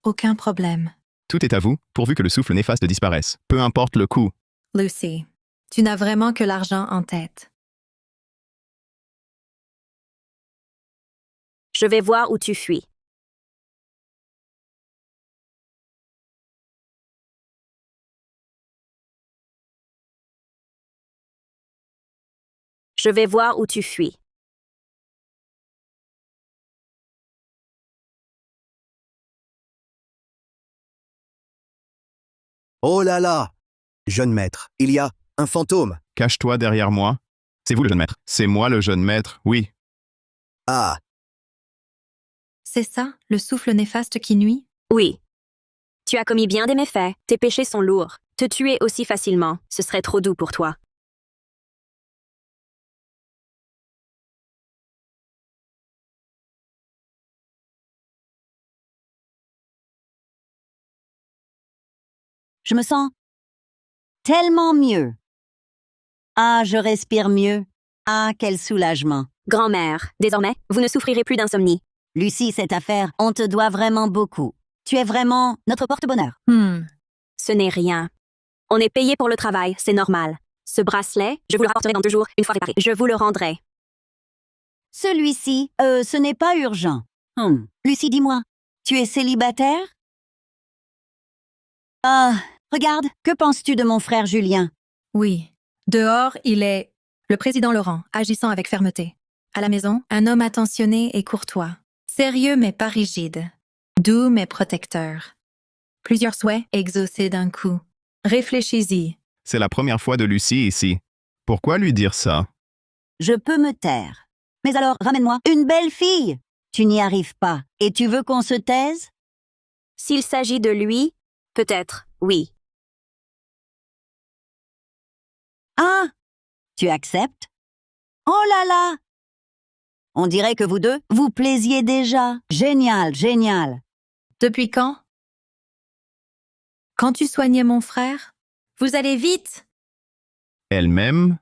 Speaker 5: Aucun problème.
Speaker 8: Tout est à vous, pourvu que le souffle néfaste disparaisse. Peu importe le coût.
Speaker 5: Lucy, tu n'as vraiment que l'argent en tête.
Speaker 1: Je vais voir où tu fuis. Je vais voir où tu fuis.
Speaker 3: Oh là là! Jeune maître, il y a un fantôme.
Speaker 8: Cache-toi derrière moi. C'est vous le jeune maître. C'est moi le jeune maître, oui.
Speaker 3: Ah!
Speaker 5: C'est ça, le souffle néfaste qui nuit?
Speaker 1: Oui. Tu as commis bien des méfaits. Tes péchés sont lourds. Te tuer aussi facilement, ce serait trop doux pour toi.
Speaker 13: Je me sens tellement mieux. Ah, je respire mieux. Ah, quel soulagement.
Speaker 1: Grand-mère, désormais, vous ne souffrirez plus d'insomnie.
Speaker 13: Lucie, cette affaire, on te doit vraiment beaucoup. Tu es vraiment notre porte-bonheur.
Speaker 1: Ce n'est rien. On est payé pour le travail, c'est normal. Ce bracelet, je vous le rapporterai dans 2 jours, une fois réparé. Je vous le rendrai.
Speaker 13: Celui-ci, ce n'est pas urgent. Lucie, dis-moi, tu es célibataire? Ah, regarde, que penses-tu de mon frère Julien?
Speaker 5: Oui. Dehors, il est le président Laurent, agissant avec fermeté. À la maison, un homme attentionné et courtois. Sérieux mais pas rigide. Doux mais protecteur. Plusieurs souhaits exaucés d'un coup. Réfléchis-y.
Speaker 8: C'est la première fois de Lucie ici. Pourquoi lui dire ça?
Speaker 13: Je peux me taire. Mais alors, ramène-moi une belle fille. Tu n'y arrives pas. Et tu veux qu'on se taise?
Speaker 1: S'il s'agit de lui, peut-être, oui.
Speaker 13: Ah, tu acceptes? Oh là là! On dirait que vous deux, vous plaisiez déjà. Génial, génial.
Speaker 5: Depuis quand? Quand tu soignais mon frère? Vous allez vite!
Speaker 8: Elle-même?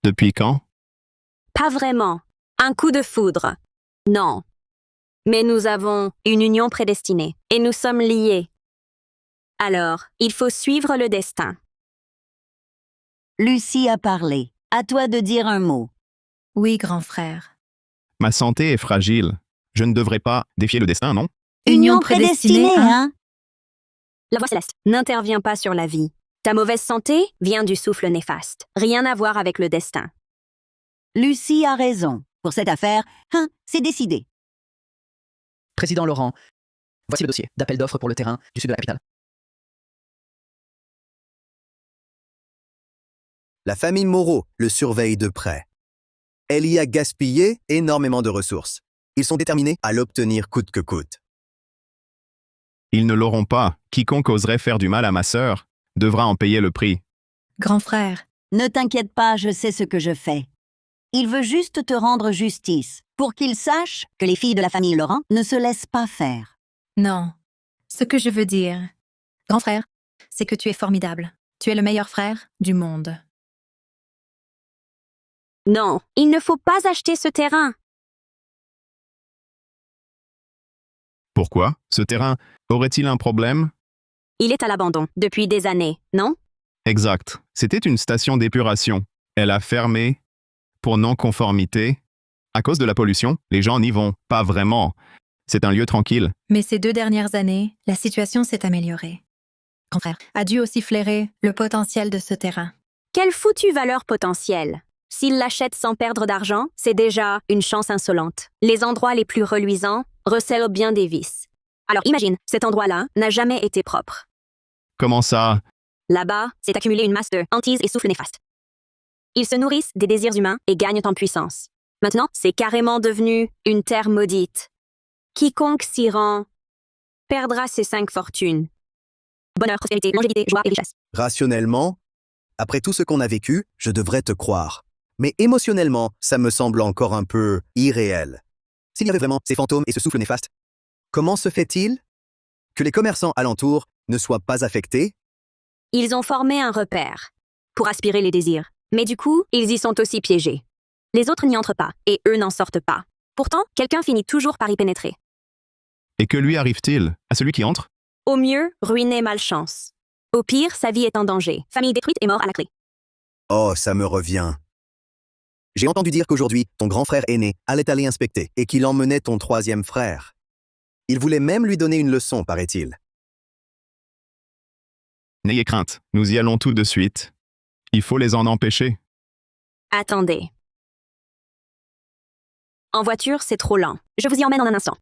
Speaker 8: Depuis quand?
Speaker 1: Pas vraiment. Un coup de foudre. Non. Mais nous avons une union prédestinée et nous sommes liés. Alors, il faut suivre le destin.
Speaker 13: Lucie a parlé. À toi de dire un mot.
Speaker 5: Oui, grand frère.
Speaker 8: Ma santé est fragile. Je ne devrais pas défier le destin, non?
Speaker 13: Union prédestinée, hein?
Speaker 1: La voix céleste n'intervient pas sur la vie. Ta mauvaise santé vient du souffle néfaste. Rien à voir avec le destin.
Speaker 13: Lucie a raison. Pour cette affaire, c'est décidé.
Speaker 4: Président Laurent, voici le dossier d'appel d'offres pour le terrain du sud de la capitale.
Speaker 3: La famille Moreau le surveille de près. Elle y a gaspillé énormément de ressources. Ils sont déterminés à l'obtenir coûte que coûte.
Speaker 8: Ils ne l'auront pas. Quiconque oserait faire du mal à ma sœur devra en payer le prix.
Speaker 5: Grand frère.
Speaker 13: Ne t'inquiète pas, je sais ce que je fais. Il veut juste te rendre justice, pour qu'il sache que les filles de la famille Laurent ne se laissent pas faire.
Speaker 5: Non. Ce que je veux dire, grand frère, c'est que tu es formidable. Tu es le meilleur frère du monde.
Speaker 1: Non, il ne faut pas acheter ce terrain.
Speaker 8: Pourquoi? Ce terrain aurait-il un problème?
Speaker 1: Il est à l'abandon depuis des années, non?
Speaker 8: Exact. C'était une station d'épuration. Elle a fermé pour non-conformité. À cause de la pollution, les gens n'y vont pas vraiment. C'est un lieu tranquille.
Speaker 5: Mais ces 2 dernières années, la situation s'est améliorée. Grand frère a dû aussi flairer le potentiel de ce terrain.
Speaker 1: Quelle foutue valeur potentielle! S'il l'achète sans perdre d'argent, c'est déjà une chance insolente. Les endroits les plus reluisants recèlent bien des vices. Alors imagine, cet endroit-là n'a jamais été propre.
Speaker 8: Comment ça?
Speaker 1: Là-bas, s'est accumulée une masse de hantises et souffles néfastes. Ils se nourrissent des désirs humains et gagnent en puissance. Maintenant, c'est carrément devenu une terre maudite. Quiconque s'y rend perdra ses 5 fortunes. Bonheur, prospérité, longévité, joie et richesse.
Speaker 3: Rationnellement, après tout ce qu'on a vécu, je devrais te croire. Mais émotionnellement, ça me semble encore un peu irréel. S'il y avait vraiment ces fantômes et ce souffle néfaste, comment se fait-il que les commerçants alentours ne soient pas affectés?
Speaker 1: Ils ont formé un repère pour aspirer les désirs. Mais du coup, ils y sont aussi piégés. Les autres n'y entrent pas, et eux n'en sortent pas. Pourtant, quelqu'un finit toujours par y pénétrer.
Speaker 8: Et que lui arrive-t-il à celui qui entre?
Speaker 1: Au mieux, ruinée malchance. Au pire, sa vie est en danger. Famille détruite et mort à la clé.
Speaker 3: Oh, ça me revient. J'ai entendu dire qu'aujourd'hui, ton grand frère aîné allait aller inspecter et qu'il emmenait ton 3e frère. Il voulait même lui donner une leçon, paraît-il.
Speaker 8: N'ayez crainte, nous y allons tout de suite. Il faut les en empêcher.
Speaker 1: Attendez. En voiture, c'est trop lent. Je vous y emmène en un instant.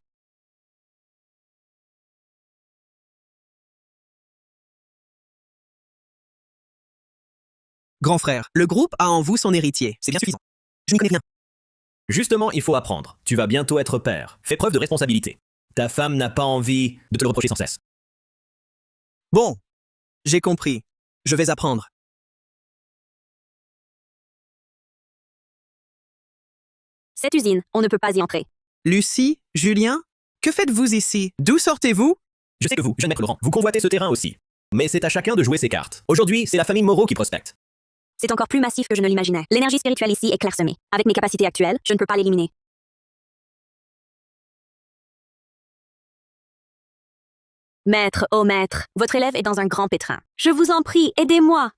Speaker 6: Grand frère, le groupe a en vous son héritier. C'est bien suffisant. Je n'y connais rien.
Speaker 12: Justement, il faut apprendre. Tu vas bientôt être père. Fais preuve de responsabilité. Ta femme n'a pas envie de te le reprocher sans cesse.
Speaker 6: Bon, j'ai compris. Je vais apprendre.
Speaker 1: Cette usine, on ne peut pas y entrer.
Speaker 6: Lucie, Julien, que faites-vous ici? D'où sortez-vous?
Speaker 12: Je sais que vous, jeune maître Laurent, vous convoitez ce terrain aussi. Mais c'est à chacun de jouer ses cartes. Aujourd'hui, c'est la famille Moreau qui prospecte.
Speaker 1: C'est encore plus massif que je ne l'imaginais. L'énergie spirituelle ici est clairsemée. Avec mes capacités actuelles, je ne peux pas l'éliminer. Maître, oh maître, votre élève est dans un grand pétrin. Je vous en prie, aidez-moi.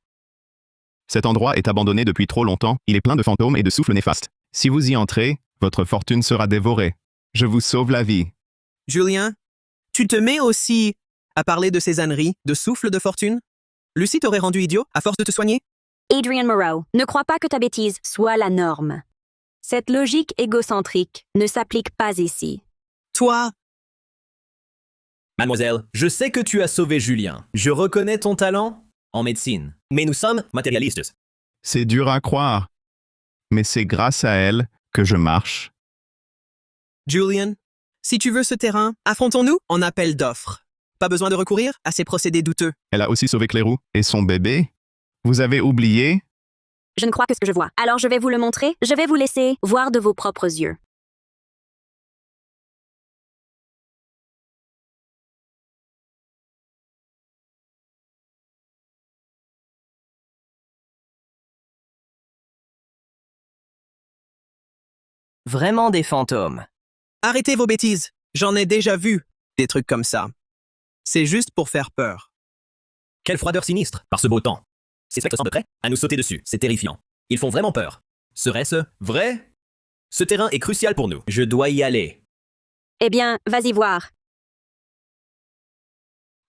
Speaker 8: Cet endroit est abandonné depuis trop longtemps, il est plein de fantômes et de souffles néfastes. Si vous y entrez, Votre fortune sera dévorée. Je vous sauve la vie.
Speaker 6: Julien, tu te mets aussi à parler de ces âneries, de souffle de fortune? Lucie t'aurait rendu idiot à force de te soigner?
Speaker 1: Adrian Moreau, ne crois pas que ta bêtise soit la norme. Cette logique égocentrique ne s'applique pas ici.
Speaker 6: Toi,
Speaker 12: Mademoiselle, je sais que tu as sauvé Julien. Je reconnais ton talent en médecine. Mais nous sommes matérialistes.
Speaker 8: C'est dur à croire. Mais c'est grâce à elle que je marche.
Speaker 6: Julian, si tu veux ce terrain, affrontons-nous en appel d'offres. Pas besoin de recourir à ces procédés douteux.
Speaker 8: Elle a aussi sauvé Clérou et son bébé. Vous avez oublié?
Speaker 1: Je ne crois que ce que je vois. Alors je vais vous le montrer. Je vais vous laisser voir de vos propres yeux.
Speaker 14: Vraiment des fantômes.
Speaker 6: Arrêtez vos bêtises. J'en ai déjà vu des trucs comme ça. C'est juste pour faire peur.
Speaker 12: Quelle froideur sinistre par ce beau temps. Ces spectres semblent prêts à nous sauter dessus. C'est terrifiant. Ils font vraiment peur. Serait-ce vrai? Ce terrain est crucial pour nous. Je dois y aller.
Speaker 1: Eh bien, vas-y voir.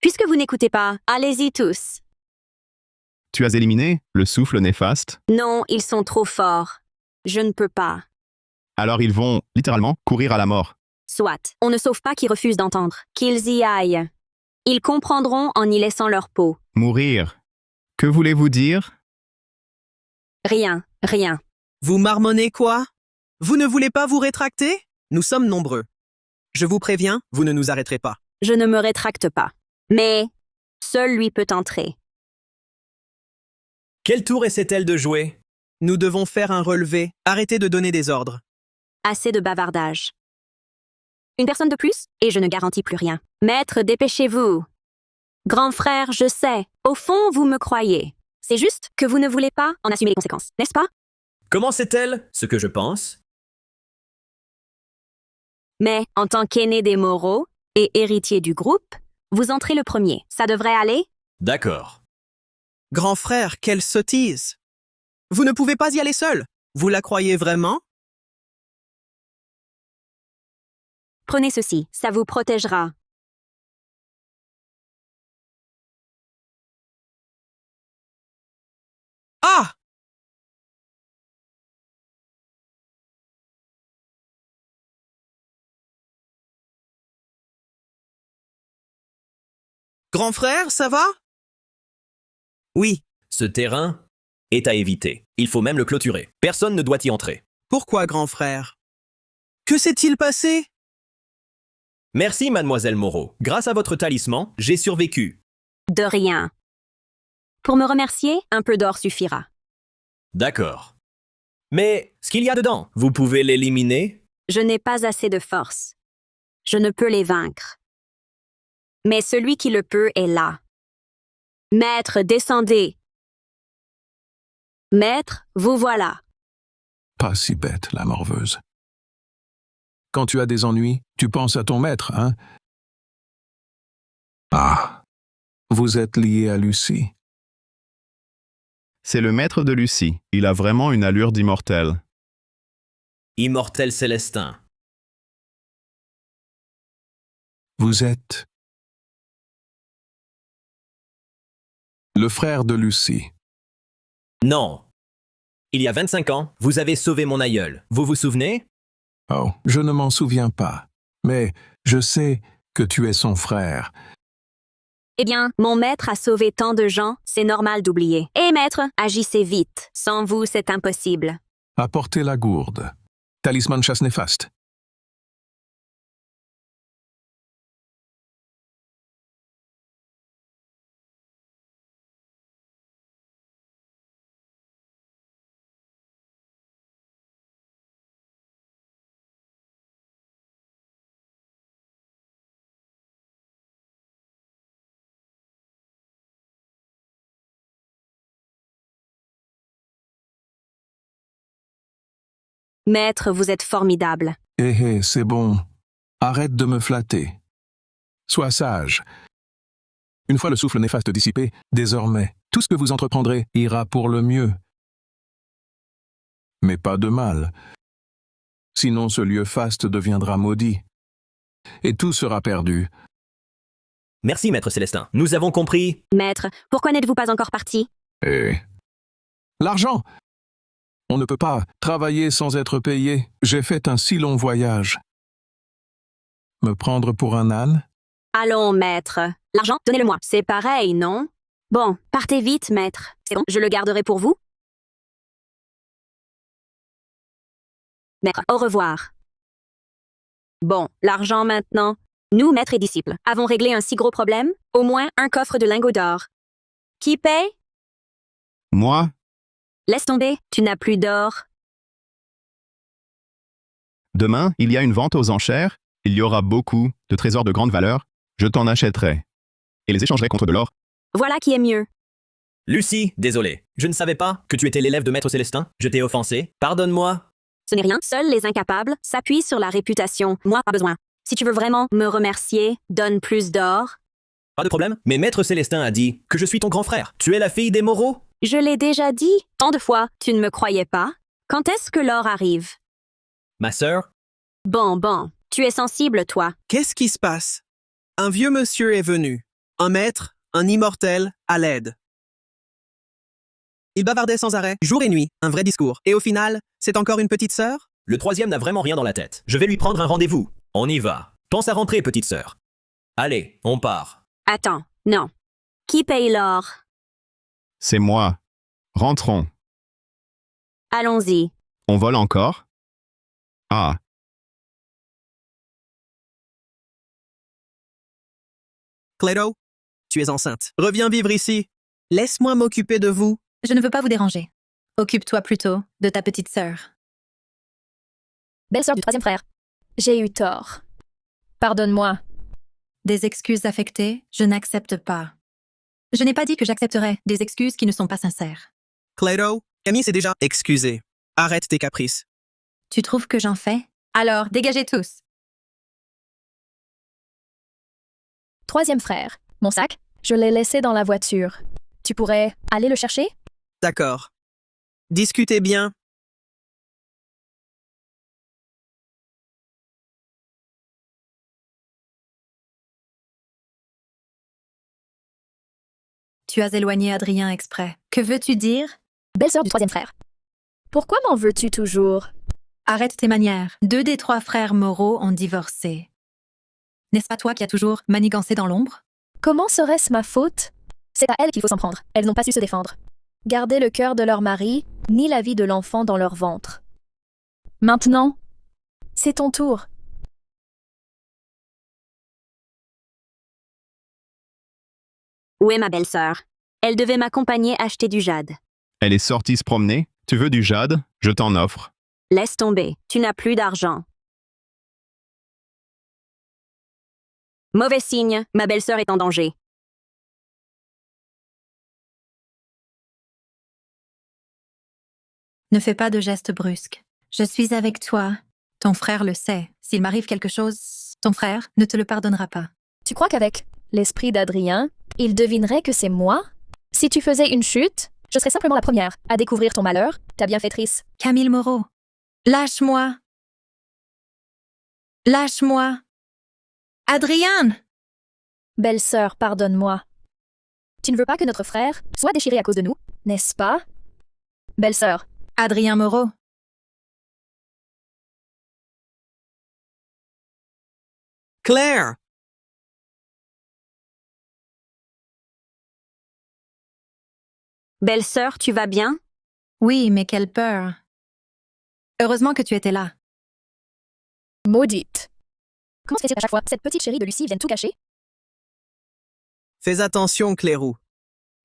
Speaker 1: Puisque vous n'écoutez pas, allez-y tous.
Speaker 8: Tu as éliminé le souffle néfaste?
Speaker 1: Non, ils sont trop forts. Je ne peux pas.
Speaker 8: Alors ils vont, littéralement, courir à la mort.
Speaker 1: Soit, on ne sauve pas qui refusent d'entendre. Qu'ils y aillent. Ils comprendront en y laissant leur peau.
Speaker 8: Mourir. Que voulez-vous dire?
Speaker 1: Rien, rien.
Speaker 6: Vous marmonnez quoi? Vous ne voulez pas vous rétracter? Nous sommes nombreux. Je vous préviens, vous ne nous arrêterez pas.
Speaker 1: Je ne me rétracte pas. Mais seul lui peut entrer.
Speaker 12: Quel tour essaie-t-elle de jouer?
Speaker 6: Nous devons faire un relevé. Arrêtez de donner des ordres.
Speaker 1: Assez de bavardage. Une personne de plus, et je ne garantis plus rien. Maître, dépêchez-vous. Grand frère, je sais. Au fond, vous me croyez. C'est juste que vous ne voulez pas en assumer les conséquences, n'est-ce pas?
Speaker 12: Comment sait-elle ce que je pense?
Speaker 1: Mais, en tant qu'aîné des Moreau et héritier du groupe, vous entrez le premier. Ça devrait aller?
Speaker 12: D'accord.
Speaker 6: Grand frère, quelle sottise! Vous ne pouvez pas y aller seul. Vous la croyez vraiment?
Speaker 1: Prenez ceci, ça vous protégera.
Speaker 6: Ah! Grand frère, ça va? Oui.
Speaker 12: Ce terrain est à éviter. Il faut même le clôturer. Personne ne doit y entrer.
Speaker 6: Pourquoi, grand frère? Que s'est-il passé?
Speaker 12: Merci, mademoiselle Moreau. Grâce à votre talisman, j'ai survécu.
Speaker 1: De rien. Pour me remercier, un peu d'or suffira.
Speaker 12: D'accord. Mais ce qu'il y a dedans, vous pouvez l'éliminer?
Speaker 1: Je n'ai pas assez de force. Je ne peux les vaincre. Mais celui qui le peut est là. Maître, descendez. Maître, vous voilà.
Speaker 2: Pas si bête, la morveuse. Quand tu as des ennuis, tu penses à ton maître, hein? Ah, vous êtes lié à Lucie.
Speaker 8: C'est le maître de Lucie. Il a vraiment une allure d'immortel.
Speaker 12: Immortel Célestin.
Speaker 2: Vous êtes le frère de Lucie.
Speaker 12: Non. Il y a 25 ans, vous avez sauvé mon aïeul. Vous vous souvenez?
Speaker 2: Oh, je ne m'en souviens pas. Mais je sais que tu es son frère.
Speaker 1: Eh bien, mon maître a sauvé tant de gens, c'est normal d'oublier. Eh maître, agissez vite. Sans vous, c'est impossible.
Speaker 2: Apportez la gourde. Talisman chasse néfaste.
Speaker 1: Maître, vous êtes formidable.
Speaker 2: Eh, c'est bon. Arrête de me flatter. Sois sage. Une fois le souffle néfaste dissipé, désormais, tout ce que vous entreprendrez ira pour le mieux. Mais pas de mal. Sinon ce lieu faste deviendra maudit. Et tout sera perdu.
Speaker 12: Merci, Maître Célestin. Nous avons compris.
Speaker 1: Maître, pourquoi n'êtes-vous pas encore parti?
Speaker 2: Et... l'argent! On ne peut pas travailler sans être payé. J'ai fait un si long voyage. Me prendre pour un âne?
Speaker 1: Allons, maître. L'argent, donnez-le-moi. C'est pareil, non? Bon, partez vite, maître. C'est bon, je le garderai pour vous. Maître, au revoir. Bon, l'argent maintenant. Nous, maîtres et disciples, avons réglé un si gros problème. Au moins un coffre de lingots d'or. Qui paye?
Speaker 8: Moi?
Speaker 1: Laisse tomber, tu n'as plus d'or.
Speaker 8: Demain, il y a une vente aux enchères. Il y aura beaucoup de trésors de grande valeur. Je t'en achèterai. Et les échangerai contre de l'or.
Speaker 1: Voilà qui est mieux.
Speaker 12: Lucie, désolé. Je ne savais pas que tu étais l'élève de Maître Célestin. Je t'ai offensé. Pardonne-moi.
Speaker 1: Ce n'est rien. Seuls les incapables s'appuient sur la réputation. Moi, pas besoin. Si tu veux vraiment me remercier, donne plus d'or.
Speaker 12: Pas de problème. Mais Maître Célestin a dit que je suis ton grand frère. Tu es la fille des Moreau.
Speaker 1: Je l'ai déjà dit. Tant de fois, tu ne me croyais pas. Quand est-ce que l'or arrive?
Speaker 12: Ma sœur?
Speaker 1: Bon. Tu es sensible, toi.
Speaker 6: Qu'est-ce qui se passe? Un vieux monsieur est venu. Un maître, un immortel, à l'aide. Il bavardait sans arrêt, jour et nuit, un vrai discours. Et au final, c'est encore une petite sœur?
Speaker 12: Le troisième n'a vraiment rien dans la tête. Je vais lui prendre un rendez-vous. On y va. Pense à rentrer, petite sœur. Allez, on part.
Speaker 1: Attends, non. Qui paye l'or?
Speaker 8: C'est moi. Rentrons.
Speaker 1: Allons-y.
Speaker 8: On vole encore? Ah.
Speaker 6: Cléro, tu es enceinte. Reviens vivre ici. Laisse-moi m'occuper de vous.
Speaker 5: Je ne veux pas vous déranger. Occupe-toi plutôt de ta petite sœur.
Speaker 9: Belle-sœur du troisième frère. J'ai eu tort. Pardonne-moi.
Speaker 5: Des excuses affectées, je n'accepte pas. Je n'ai pas dit que j'accepterais des excuses qui ne sont pas sincères.
Speaker 6: Cléro, Camille s'est déjà excusée. Arrête tes caprices.
Speaker 5: Tu trouves que j'en fais? Alors, dégagez tous.
Speaker 9: Troisième frère. Mon sac, je l'ai laissé dans la voiture. Tu pourrais aller le chercher?
Speaker 6: D'accord. Discutez bien.
Speaker 5: Tu as éloigné Adrien exprès. Que veux-tu dire?
Speaker 9: Belle-sœur du troisième frère. Pourquoi m'en veux-tu toujours?
Speaker 5: Arrête tes manières. 2 des 3 frères Moreau ont divorcé. N'est-ce pas toi qui as toujours manigancé dans l'ombre?
Speaker 9: Comment serait-ce ma faute? C'est à elles qu'il faut s'en prendre. Elles n'ont pas su se défendre. Garder le cœur de leur mari, ni la vie de l'enfant dans leur ventre. Maintenant, c'est ton tour.
Speaker 1: Où est ma belle-sœur? Elle devait m'accompagner acheter du jade.
Speaker 8: Elle est sortie se promener. Tu veux du jade? Je t'en offre.
Speaker 1: Laisse tomber, tu n'as plus d'argent. Mauvais signe, ma belle-sœur est en danger.
Speaker 5: Ne fais pas de gestes brusques. Je suis avec toi. Ton frère le sait. S'il m'arrive quelque chose, ton frère ne te le pardonnera pas.
Speaker 9: Tu crois qu'avec l'esprit d'Adrien, il devinerait que c'est moi? Si tu faisais une chute, je serais simplement la première à découvrir ton malheur, ta bienfaitrice.
Speaker 5: Camille Moreau, lâche-moi. Lâche-moi. Adrien!
Speaker 9: Belle-sœur, pardonne-moi. Tu ne veux pas que notre frère soit déchiré à cause de nous, n'est-ce pas? Belle-sœur.
Speaker 5: Adrien Moreau.
Speaker 6: Claire!
Speaker 1: Belle-sœur, tu vas bien?
Speaker 5: Oui, mais quelle peur. Heureusement que tu étais là.
Speaker 9: Maudite. Comment se fait-il à chaque fois cette petite chérie de Lucie vienne tout cacher?
Speaker 6: Fais attention, Clérou.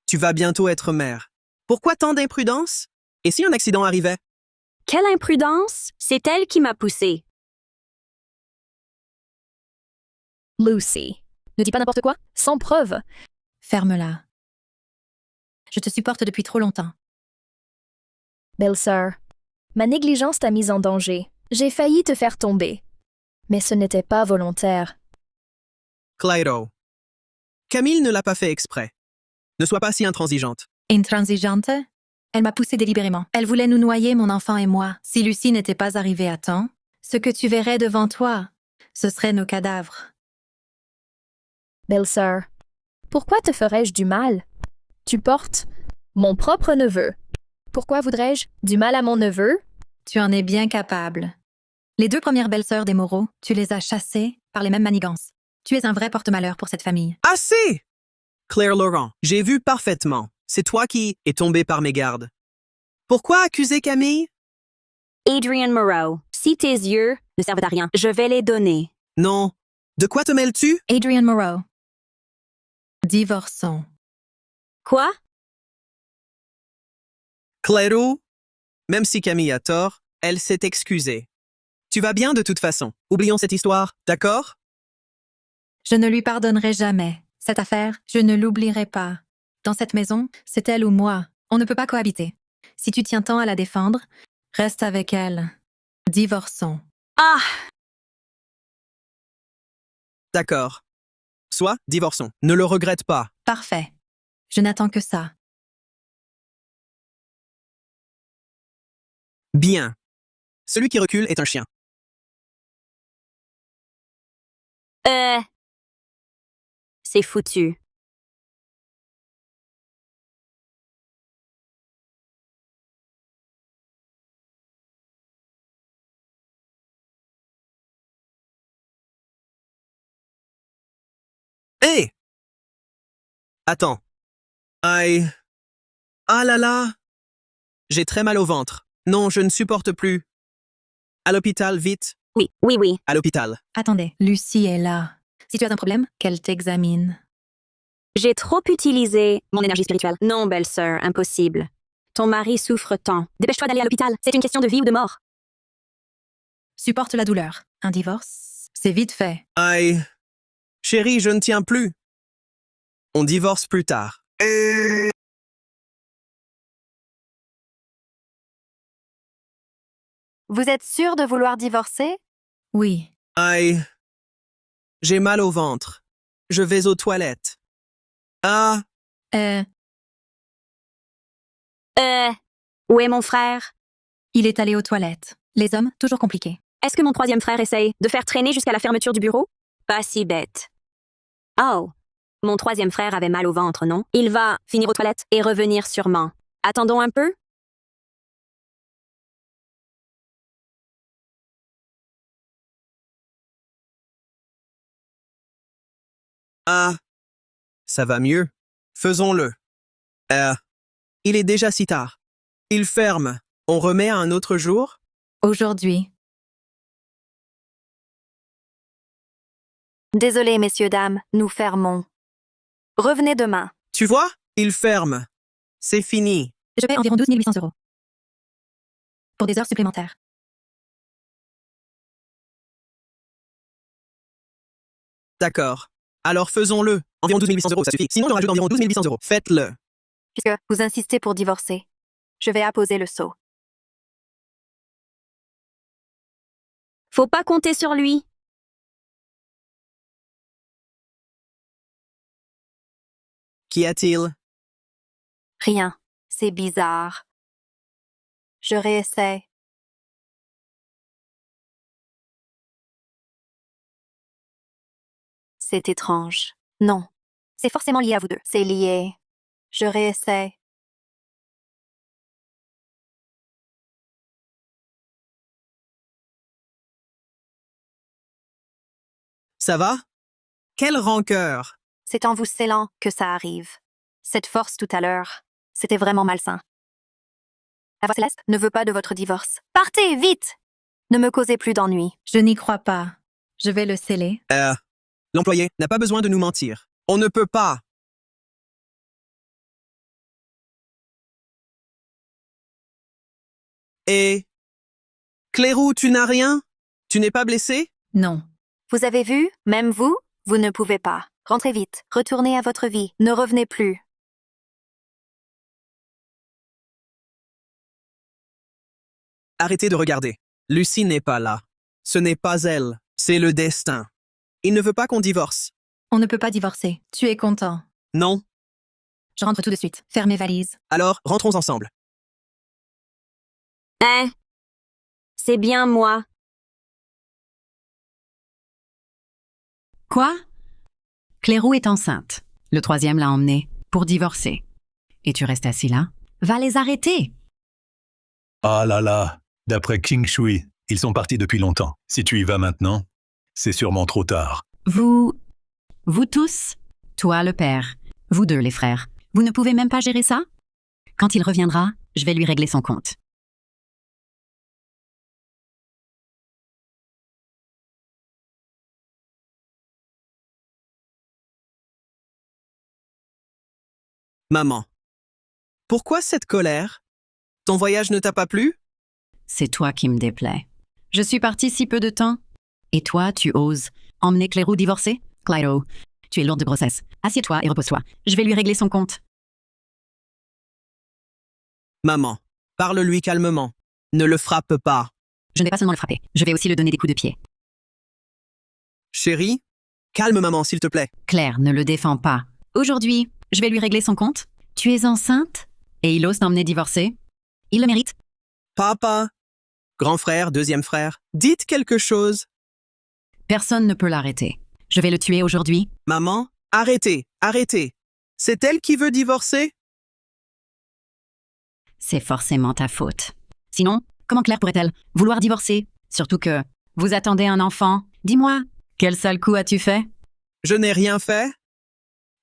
Speaker 6: Tu vas bientôt être mère. Pourquoi tant d'imprudence? Et si un accident arrivait?
Speaker 1: Quelle imprudence! C'est elle qui m'a poussée.
Speaker 9: Lucy. Ne dis pas n'importe quoi, sans preuve.
Speaker 5: Ferme-la. Je te supporte depuis trop longtemps.
Speaker 9: Belle-sœur, ma négligence t'a mise en danger. J'ai failli te faire tomber. Mais ce n'était pas volontaire.
Speaker 6: Clyro. Camille ne l'a pas fait exprès. Ne sois pas si intransigeante.
Speaker 5: Intransigeante? Elle m'a poussée délibérément. Elle voulait nous noyer, mon enfant et moi. Si Lucie n'était pas arrivée à temps, Ce que tu verrais devant toi, ce seraient nos cadavres.
Speaker 9: Belle-sœur, pourquoi te ferais-je du mal? Tu portes mon propre neveu. Pourquoi voudrais-je du mal à mon neveu?
Speaker 5: Tu en es bien capable. Les 2 premières belles-sœurs des Moreau, tu les as chassées par les mêmes manigances. Tu es un vrai porte-malheur pour cette famille.
Speaker 6: Assez! Claire Laurent, j'ai vu parfaitement. C'est toi qui es tombé par mes gardes. Pourquoi accuser Camille?
Speaker 1: Adrian Moreau, si tes yeux ne servent à rien, je vais les donner.
Speaker 6: Non. De quoi te mêles-tu?
Speaker 5: Adrian Moreau. Divorçons.
Speaker 1: Quoi?
Speaker 6: Clairo, même si Camille a tort, elle s'est excusée. Tu vas bien de toute façon. Oublions cette histoire, d'accord?
Speaker 5: Je ne lui pardonnerai jamais. Cette affaire, je ne l'oublierai pas. Dans cette maison, c'est elle ou moi. On ne peut pas cohabiter. Si tu tiens tant à la défendre, reste avec elle. Divorçons.
Speaker 1: Ah!
Speaker 6: D'accord. Soit divorçons. Ne le regrette pas.
Speaker 5: Parfait. Je n'attends que ça.
Speaker 6: Bien. Celui qui recule est un chien.
Speaker 1: C'est foutu.
Speaker 6: Hé! Attends. Aïe. Ah là là! J'ai très mal au ventre. Non, je ne supporte plus. À l'hôpital, vite.
Speaker 1: Oui.
Speaker 6: À l'hôpital.
Speaker 5: Attendez, Lucie est là. Si tu as un problème, qu'elle t'examine.
Speaker 1: J'ai trop utilisé mon énergie spirituelle. Non, belle-sœur, impossible. Ton mari souffre tant. Dépêche-toi d'aller à l'hôpital. C'est une question de vie ou de mort.
Speaker 5: Supporte la douleur. Un divorce, c'est vite fait.
Speaker 6: Aïe. Chérie, je ne tiens plus. On divorce plus tard.
Speaker 15: Vous êtes sûr de vouloir divorcer?
Speaker 5: Oui.
Speaker 6: Aïe. J'ai mal au ventre. Je vais aux toilettes. Ah.
Speaker 1: Où est mon frère?
Speaker 5: Il est allé aux toilettes. Les hommes, toujours compliqués.
Speaker 1: Est-ce que mon 3e frère essaye de faire traîner jusqu'à la fermeture du bureau? Pas si bête. Oh. Mon 3e frère avait mal au ventre, non? Il va finir aux toilettes et revenir sûrement. Attendons un peu.
Speaker 6: Ah. Ça va mieux. Faisons-le. Il est déjà si tard. Il ferme. On remet à un autre jour?
Speaker 5: Aujourd'hui.
Speaker 15: Désolé, messieurs, dames, nous fermons. Revenez demain.
Speaker 6: Tu vois? Il ferme. C'est fini.
Speaker 5: Je paie environ 12 800 €. Pour des heures supplémentaires.
Speaker 6: D'accord. Alors faisons-le. Environ 12 800 €, ça suffit. Sinon, j'en rajoute environ 12 800 €. Faites-le.
Speaker 15: Puisque vous insistez pour divorcer, je vais apposer le sceau.
Speaker 1: Faut pas compter sur lui.
Speaker 6: Qu'y a-t-il?
Speaker 15: Rien. C'est bizarre. Je réessaie. C'est étrange. Non. C'est forcément lié à vous deux. C'est lié. Je réessaie.
Speaker 6: Ça va? Quelle rancœur!
Speaker 15: C'est en vous scellant que ça arrive. Cette force tout à l'heure, c'était vraiment malsain. La voix céleste ne veut pas de votre divorce. Partez, vite! Ne me causez plus d'ennuis.
Speaker 5: Je n'y crois pas. Je vais le sceller.
Speaker 6: L'employé n'a pas besoin de nous mentir. On ne peut pas. Et... Clérou, tu n'as rien? Tu n'es pas blessé?
Speaker 5: Non.
Speaker 15: Vous avez vu? Même vous? Vous ne pouvez pas. Rentrez vite. Retournez à votre vie. Ne revenez plus.
Speaker 6: Arrêtez de regarder. Lucie n'est pas là. Ce n'est pas elle. C'est le destin. Il ne veut pas qu'on divorce.
Speaker 5: On ne peut pas divorcer. Tu es content.
Speaker 6: Non.
Speaker 5: Je rentre tout de suite. Ferme mes valises.
Speaker 6: Alors, rentrons ensemble.
Speaker 1: Hein? C'est bien moi.
Speaker 16: Quoi? Clérou est enceinte. Le troisième l'a emmenée pour divorcer. Et tu restes assis là? Va les arrêter!
Speaker 11: Ah là là, d'après King Shui, ils sont partis depuis longtemps. Si tu y vas maintenant, c'est sûrement trop tard.
Speaker 16: Vous tous, toi le père, vous deux les frères, vous ne pouvez même pas gérer ça? Quand il reviendra, je vais lui régler son compte.
Speaker 6: Maman. Pourquoi cette colère? Ton voyage ne t'a pas plu?
Speaker 16: C'est toi qui me déplais. Je suis partie si peu de temps. Et toi, tu oses emmener Clérou divorcer? Clyro, tu es lourde de grossesse. Assieds-toi et repose-toi. Je vais lui régler son compte.
Speaker 6: Maman, parle-lui calmement. Ne le frappe pas.
Speaker 16: Je ne vais pas seulement le frapper, je vais aussi lui donner des coups de pied.
Speaker 6: Chérie, calme maman, s'il te plaît.
Speaker 16: Claire, ne le défends pas. Aujourd'hui, je vais lui régler son compte. Tu es enceinte? Et il ose t'emmener divorcer? Il le mérite?
Speaker 6: Papa, grand frère, deuxième frère, dites quelque chose.
Speaker 16: Personne ne peut l'arrêter. Je vais le tuer aujourd'hui.
Speaker 6: Maman, arrêtez, arrêtez. C'est elle qui veut divorcer?
Speaker 16: C'est forcément ta faute. Sinon, comment Claire pourrait-elle vouloir divorcer? Surtout que vous attendez un enfant. Dis-moi, quel sale coup as-tu fait?
Speaker 6: Je n'ai rien fait.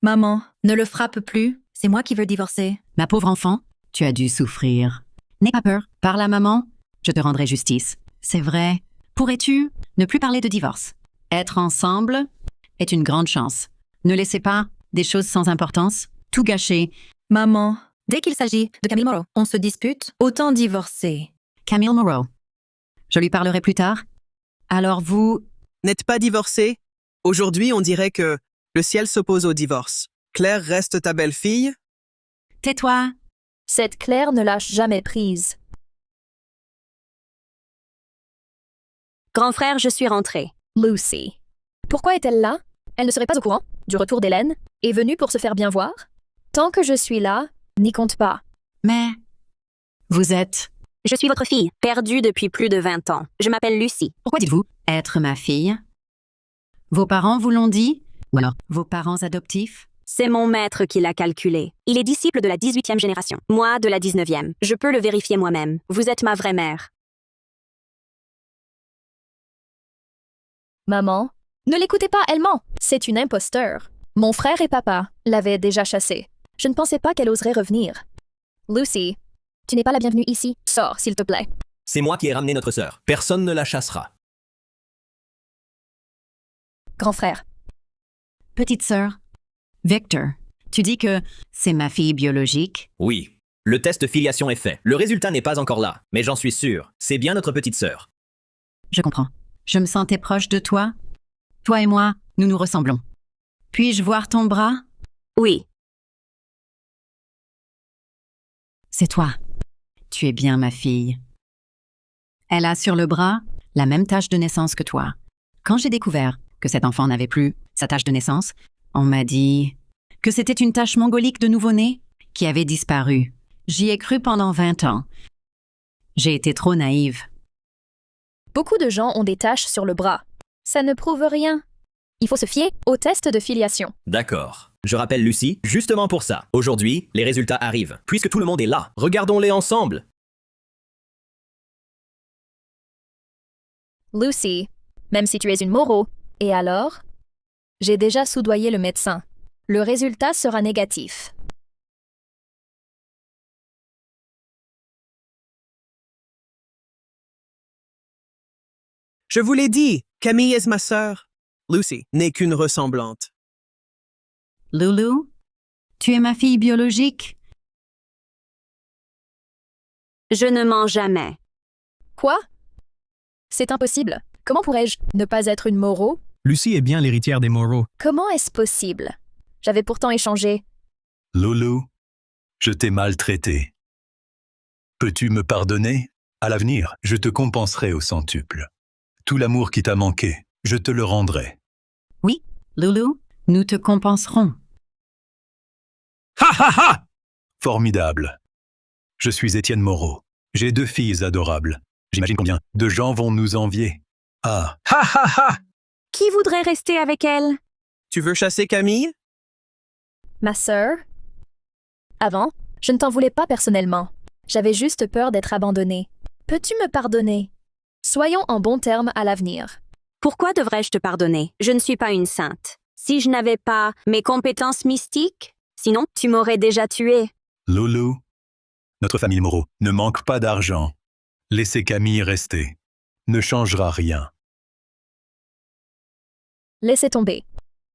Speaker 5: Maman, ne le frappe plus. C'est moi qui veux divorcer.
Speaker 16: Ma pauvre enfant, tu as dû souffrir. N'aie pas peur. Parle à maman. Je te rendrai justice. C'est vrai. Pourrais-tu ne plus parler de divorce? Être ensemble est une grande chance. Ne laissez pas des choses sans importance tout gâcher.
Speaker 5: Maman, dès qu'il s'agit de Camille Moreau, on se dispute, autant divorcer.
Speaker 16: Camille Moreau. Je lui parlerai plus tard. Alors vous...
Speaker 6: N'êtes pas divorcé? Aujourd'hui, on dirait que le ciel s'oppose au divorce. Claire reste ta belle-fille?
Speaker 16: Tais-toi.
Speaker 9: Cette Claire ne lâche jamais prise.
Speaker 1: Grand frère, je suis rentrée.
Speaker 9: Lucy. Pourquoi est-elle là? Elle ne serait pas au courant du retour d'Hélène? Est venue pour se faire bien voir? Tant que je suis là, n'y compte pas.
Speaker 16: Mais... Vous êtes...
Speaker 1: Je suis votre fille, perdue depuis plus de 20 ans. Je m'appelle Lucy.
Speaker 16: Pourquoi dites-vous être ma fille? Vos parents vous l'ont dit? Ou alors vos parents adoptifs?
Speaker 1: C'est mon maître qui l'a calculé. Il est disciple de la 18e génération. Moi, de la 19e. Je peux le vérifier moi-même. Vous êtes ma vraie mère.
Speaker 9: Maman, ne l'écoutez pas, elle ment. C'est une imposteur. Mon frère et papa l'avaient déjà chassée. Je ne pensais pas qu'elle oserait revenir. Lucy, tu n'es pas la bienvenue ici. Sors, s'il te plaît.
Speaker 12: C'est moi qui ai ramené notre sœur. Personne ne la chassera.
Speaker 9: Grand frère.
Speaker 16: Petite sœur. Victor, tu dis que c'est ma fille biologique?
Speaker 12: Oui. Le test filiation est fait. Le résultat n'est pas encore là, mais j'en suis sûr. C'est bien notre petite sœur.
Speaker 16: Je comprends. Je me sentais proche de toi. Toi et moi, nous nous ressemblons. Puis-je voir ton bras?
Speaker 1: Oui.
Speaker 16: C'est toi. Tu es bien ma fille. Elle a sur le bras la même tache de naissance que toi. Quand j'ai découvert que cet enfant n'avait plus sa tache de naissance, on m'a dit que c'était une tache mongolique de nouveau-né qui avait disparu. J'y ai cru pendant 20 ans. J'ai été trop naïve.
Speaker 9: Beaucoup de gens ont des taches sur le bras. Ça ne prouve rien. Il faut se fier au test de filiation.
Speaker 12: D'accord. Je rappelle Lucy, justement pour ça. Aujourd'hui, les résultats arrivent. Puisque tout le monde est là, regardons-les ensemble.
Speaker 9: Lucy, même si tu es une Moreau, et alors? J'ai déjà soudoyé le médecin. Le résultat sera négatif.
Speaker 6: Je vous l'ai dit, Camille est ma sœur. Lucy n'est qu'une ressemblante.
Speaker 16: Loulou, tu es ma fille biologique?
Speaker 1: Je ne mens jamais.
Speaker 9: Quoi? C'est impossible. Comment pourrais-je ne pas être une Moreau?
Speaker 7: Lucy est bien l'héritière des Moreau.
Speaker 9: Comment est-ce possible? J'avais pourtant échangé.
Speaker 11: Loulou, je t'ai maltraité. Peux-tu me pardonner? À l'avenir, je te compenserai au centuple. Tout l'amour qui t'a manqué, je te le rendrai.
Speaker 16: Oui, Loulou, nous te compenserons.
Speaker 11: Ha ha ha! Formidable. Je suis Étienne Moreau. J'ai 2 filles adorables. J'imagine combien de gens vont nous envier. Ah, ha ha ha!
Speaker 1: Qui voudrait rester avec elle?
Speaker 6: Tu veux chasser Camille?
Speaker 9: Ma sœur? Avant, je ne t'en voulais pas personnellement. J'avais juste peur d'être abandonnée. Peux-tu me pardonner? Soyons en bons termes à l'avenir.
Speaker 1: Pourquoi devrais-je te pardonner? Je ne suis pas une sainte. Si je n'avais pas mes compétences mystiques, sinon tu m'aurais déjà tué.
Speaker 11: Loulou, notre famille Moreau ne manque pas d'argent. Laissez Camille rester. Ne changera rien.
Speaker 9: Laissez tomber.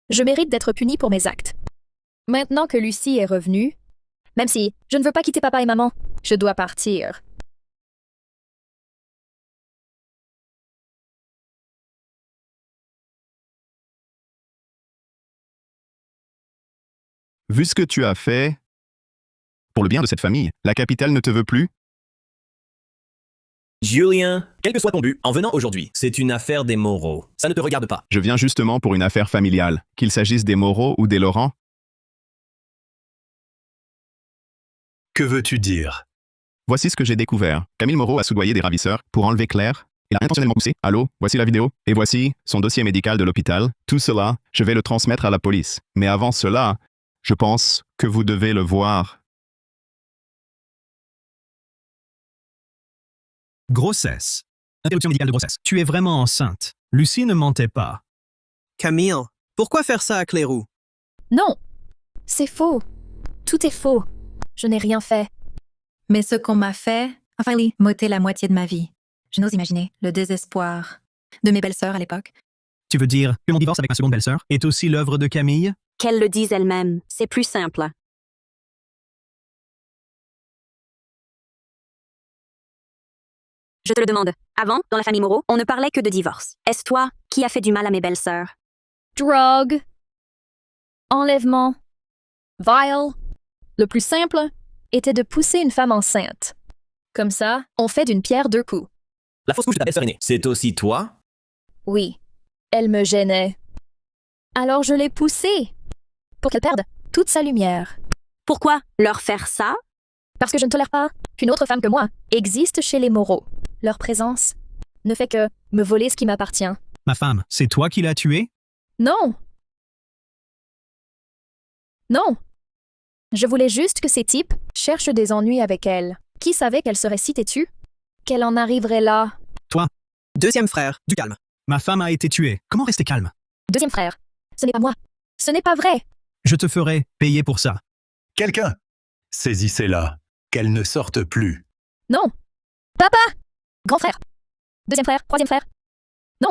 Speaker 9: Je mérite d'être punie pour mes actes. Maintenant que Lucie est revenue, même si je ne veux pas quitter papa et maman, je dois partir.
Speaker 8: Vu ce que tu as fait, pour le bien de cette famille, la capitale ne te veut plus?
Speaker 12: Julien, quel que soit ton but, en venant aujourd'hui, c'est une affaire des Moreau. Ça ne te regarde pas.
Speaker 8: Je viens justement pour une affaire familiale, qu'il s'agisse des Moreau ou des Laurent.
Speaker 11: Que veux-tu dire?
Speaker 8: Voici ce que j'ai découvert. Camille Moreau a soudoyé des ravisseurs pour enlever Claire. Il a intentionnellement poussé. Allô, voici la vidéo. Et voici son dossier médical de l'hôpital. Tout cela, je vais le transmettre à la police. Mais avant cela, je pense que vous devez le voir.
Speaker 7: Grossesse. Interruption médicale de grossesse. Tu es vraiment enceinte. Lucie ne mentait pas.
Speaker 6: Camille, pourquoi faire ça à Clérou?
Speaker 9: Non, c'est faux. Tout est faux. Je n'ai rien fait.
Speaker 5: Mais ce qu'on m'a fait, enfin, m'ôter la moitié de ma vie. Je n'ose imaginer le désespoir de mes belles-sœurs à l'époque.
Speaker 7: Tu veux dire que mon divorce avec ma seconde belle-sœur est aussi l'œuvre de Camille?
Speaker 1: Qu'elle le dise elle-même, c'est plus simple. Je te le demande. Avant, dans la famille Moreau, on ne parlait que de divorce. Est-ce toi qui as fait du mal à mes belles-sœurs?
Speaker 9: Drogue. Enlèvement. Viol. Le plus simple était de pousser une femme enceinte. Comme ça, on fait d'une pierre deux coups.
Speaker 12: La fausse couche de ta belle-sœur aînée, c'est aussi toi?
Speaker 9: Oui, elle me gênait. Alors je l'ai poussée pour qu'elle perde toute sa lumière.
Speaker 1: Pourquoi leur faire ça?
Speaker 9: Parce que je ne tolère pas qu'une autre femme que moi existe chez les Moreau. Leur présence ne fait que me voler ce qui m'appartient.
Speaker 7: Ma femme, c'est toi qui l'as tuée?
Speaker 9: Non. Non. Je voulais juste que ces types cherchent des ennuis avec elle. Qui savait qu'elle serait si têtue? Qu'elle en arriverait là?
Speaker 7: Toi.
Speaker 6: Deuxième frère, du calme.
Speaker 7: Ma femme a été tuée. Comment rester calme?
Speaker 9: Deuxième frère. Ce n'est pas moi. Ce n'est pas vrai.
Speaker 7: Je te ferai payer pour ça.
Speaker 11: Quelqu'un? Saisissez-la. Qu'elle ne sorte plus.
Speaker 9: Non. Papa! Grand frère. Deuxième frère. Troisième frère. Non.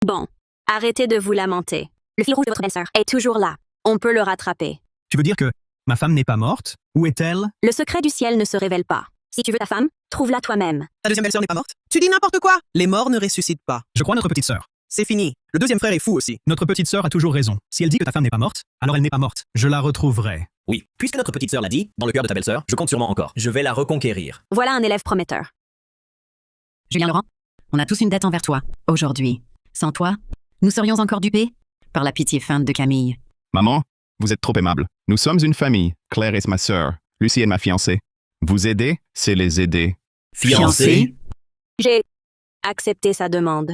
Speaker 1: Bon, arrêtez de vous lamenter. Le fil rouge de votre belle-sœur est toujours là. On peut le rattraper.
Speaker 7: Tu veux dire que ma femme n'est pas morte? Où est-elle?
Speaker 1: Le secret du ciel ne se révèle pas. Si tu veux ta femme, trouve-la toi-même.
Speaker 6: Ta deuxième belle-sœur n'est pas morte? Tu dis n'importe quoi! Les morts ne ressuscitent pas.
Speaker 7: Je crois notre petite sœur.
Speaker 6: C'est fini. Le deuxième frère est fou aussi.
Speaker 7: Notre petite sœur a toujours raison. Si elle dit que ta femme n'est pas morte, alors elle n'est pas morte. Je la retrouverai.
Speaker 12: Oui, puisque notre petite sœur l'a dit, dans le cœur de ta belle-sœur, je compte sûrement encore. Je vais la reconquérir.
Speaker 1: Voilà un élève prometteur.
Speaker 16: Julien Laurent, on a tous une dette envers toi, aujourd'hui. Sans toi, nous serions encore dupés par la pitié feinte de Camille.
Speaker 8: Maman, vous êtes trop aimable. Nous sommes une famille. Claire est ma sœur. Lucie est ma fiancée. Vous aider, c'est les aider.
Speaker 12: Fiancée?
Speaker 1: J'ai accepté sa demande.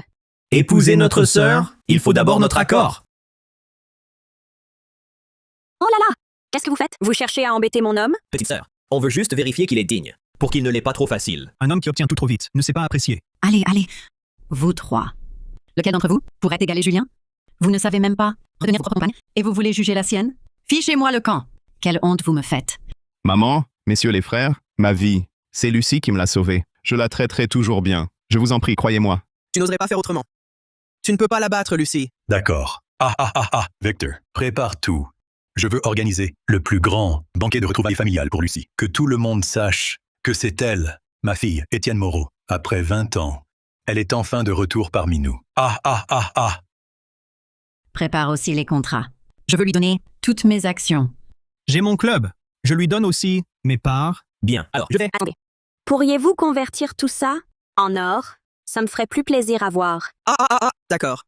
Speaker 12: Épouser notre sœur? Il faut d'abord notre accord.
Speaker 1: Oh là là! Qu'est-ce que vous faites? Vous cherchez à embêter mon homme?
Speaker 12: Petite sœur, on veut juste vérifier qu'il est digne, pour qu'il ne l'ait pas trop facile.
Speaker 7: Un homme qui obtient tout trop vite ne sait pas apprécier.
Speaker 16: Allez, allez. Vous trois. Lequel d'entre vous pourrait égaler Julien? Vous ne savez même pas retenir votre compagne et vous voulez juger la sienne? Fichez-moi le camp. Quelle honte vous me faites.
Speaker 8: Maman, messieurs les frères, ma vie, c'est Lucie qui me l'a sauvée. Je la traiterai toujours bien. Je vous en prie, croyez-moi.
Speaker 6: Tu n'oserais pas faire autrement. Tu ne peux pas la battre, Lucie.
Speaker 11: D'accord. Victor, prépare tout. Je veux organiser le plus grand banquet de retrouvailles familiales pour Lucie. Que tout le monde sache que c'est elle, ma fille, Étienne Moreau. Après 20 ans, elle est enfin de retour parmi nous.
Speaker 16: Prépare aussi les contrats. Je veux lui donner toutes mes actions.
Speaker 7: J'ai mon club. Je lui donne aussi mes parts.
Speaker 12: Bien, alors je vais...
Speaker 1: Attendez. Pourriez-vous convertir tout ça en or? Ça me ferait plus plaisir à voir.
Speaker 6: D'accord.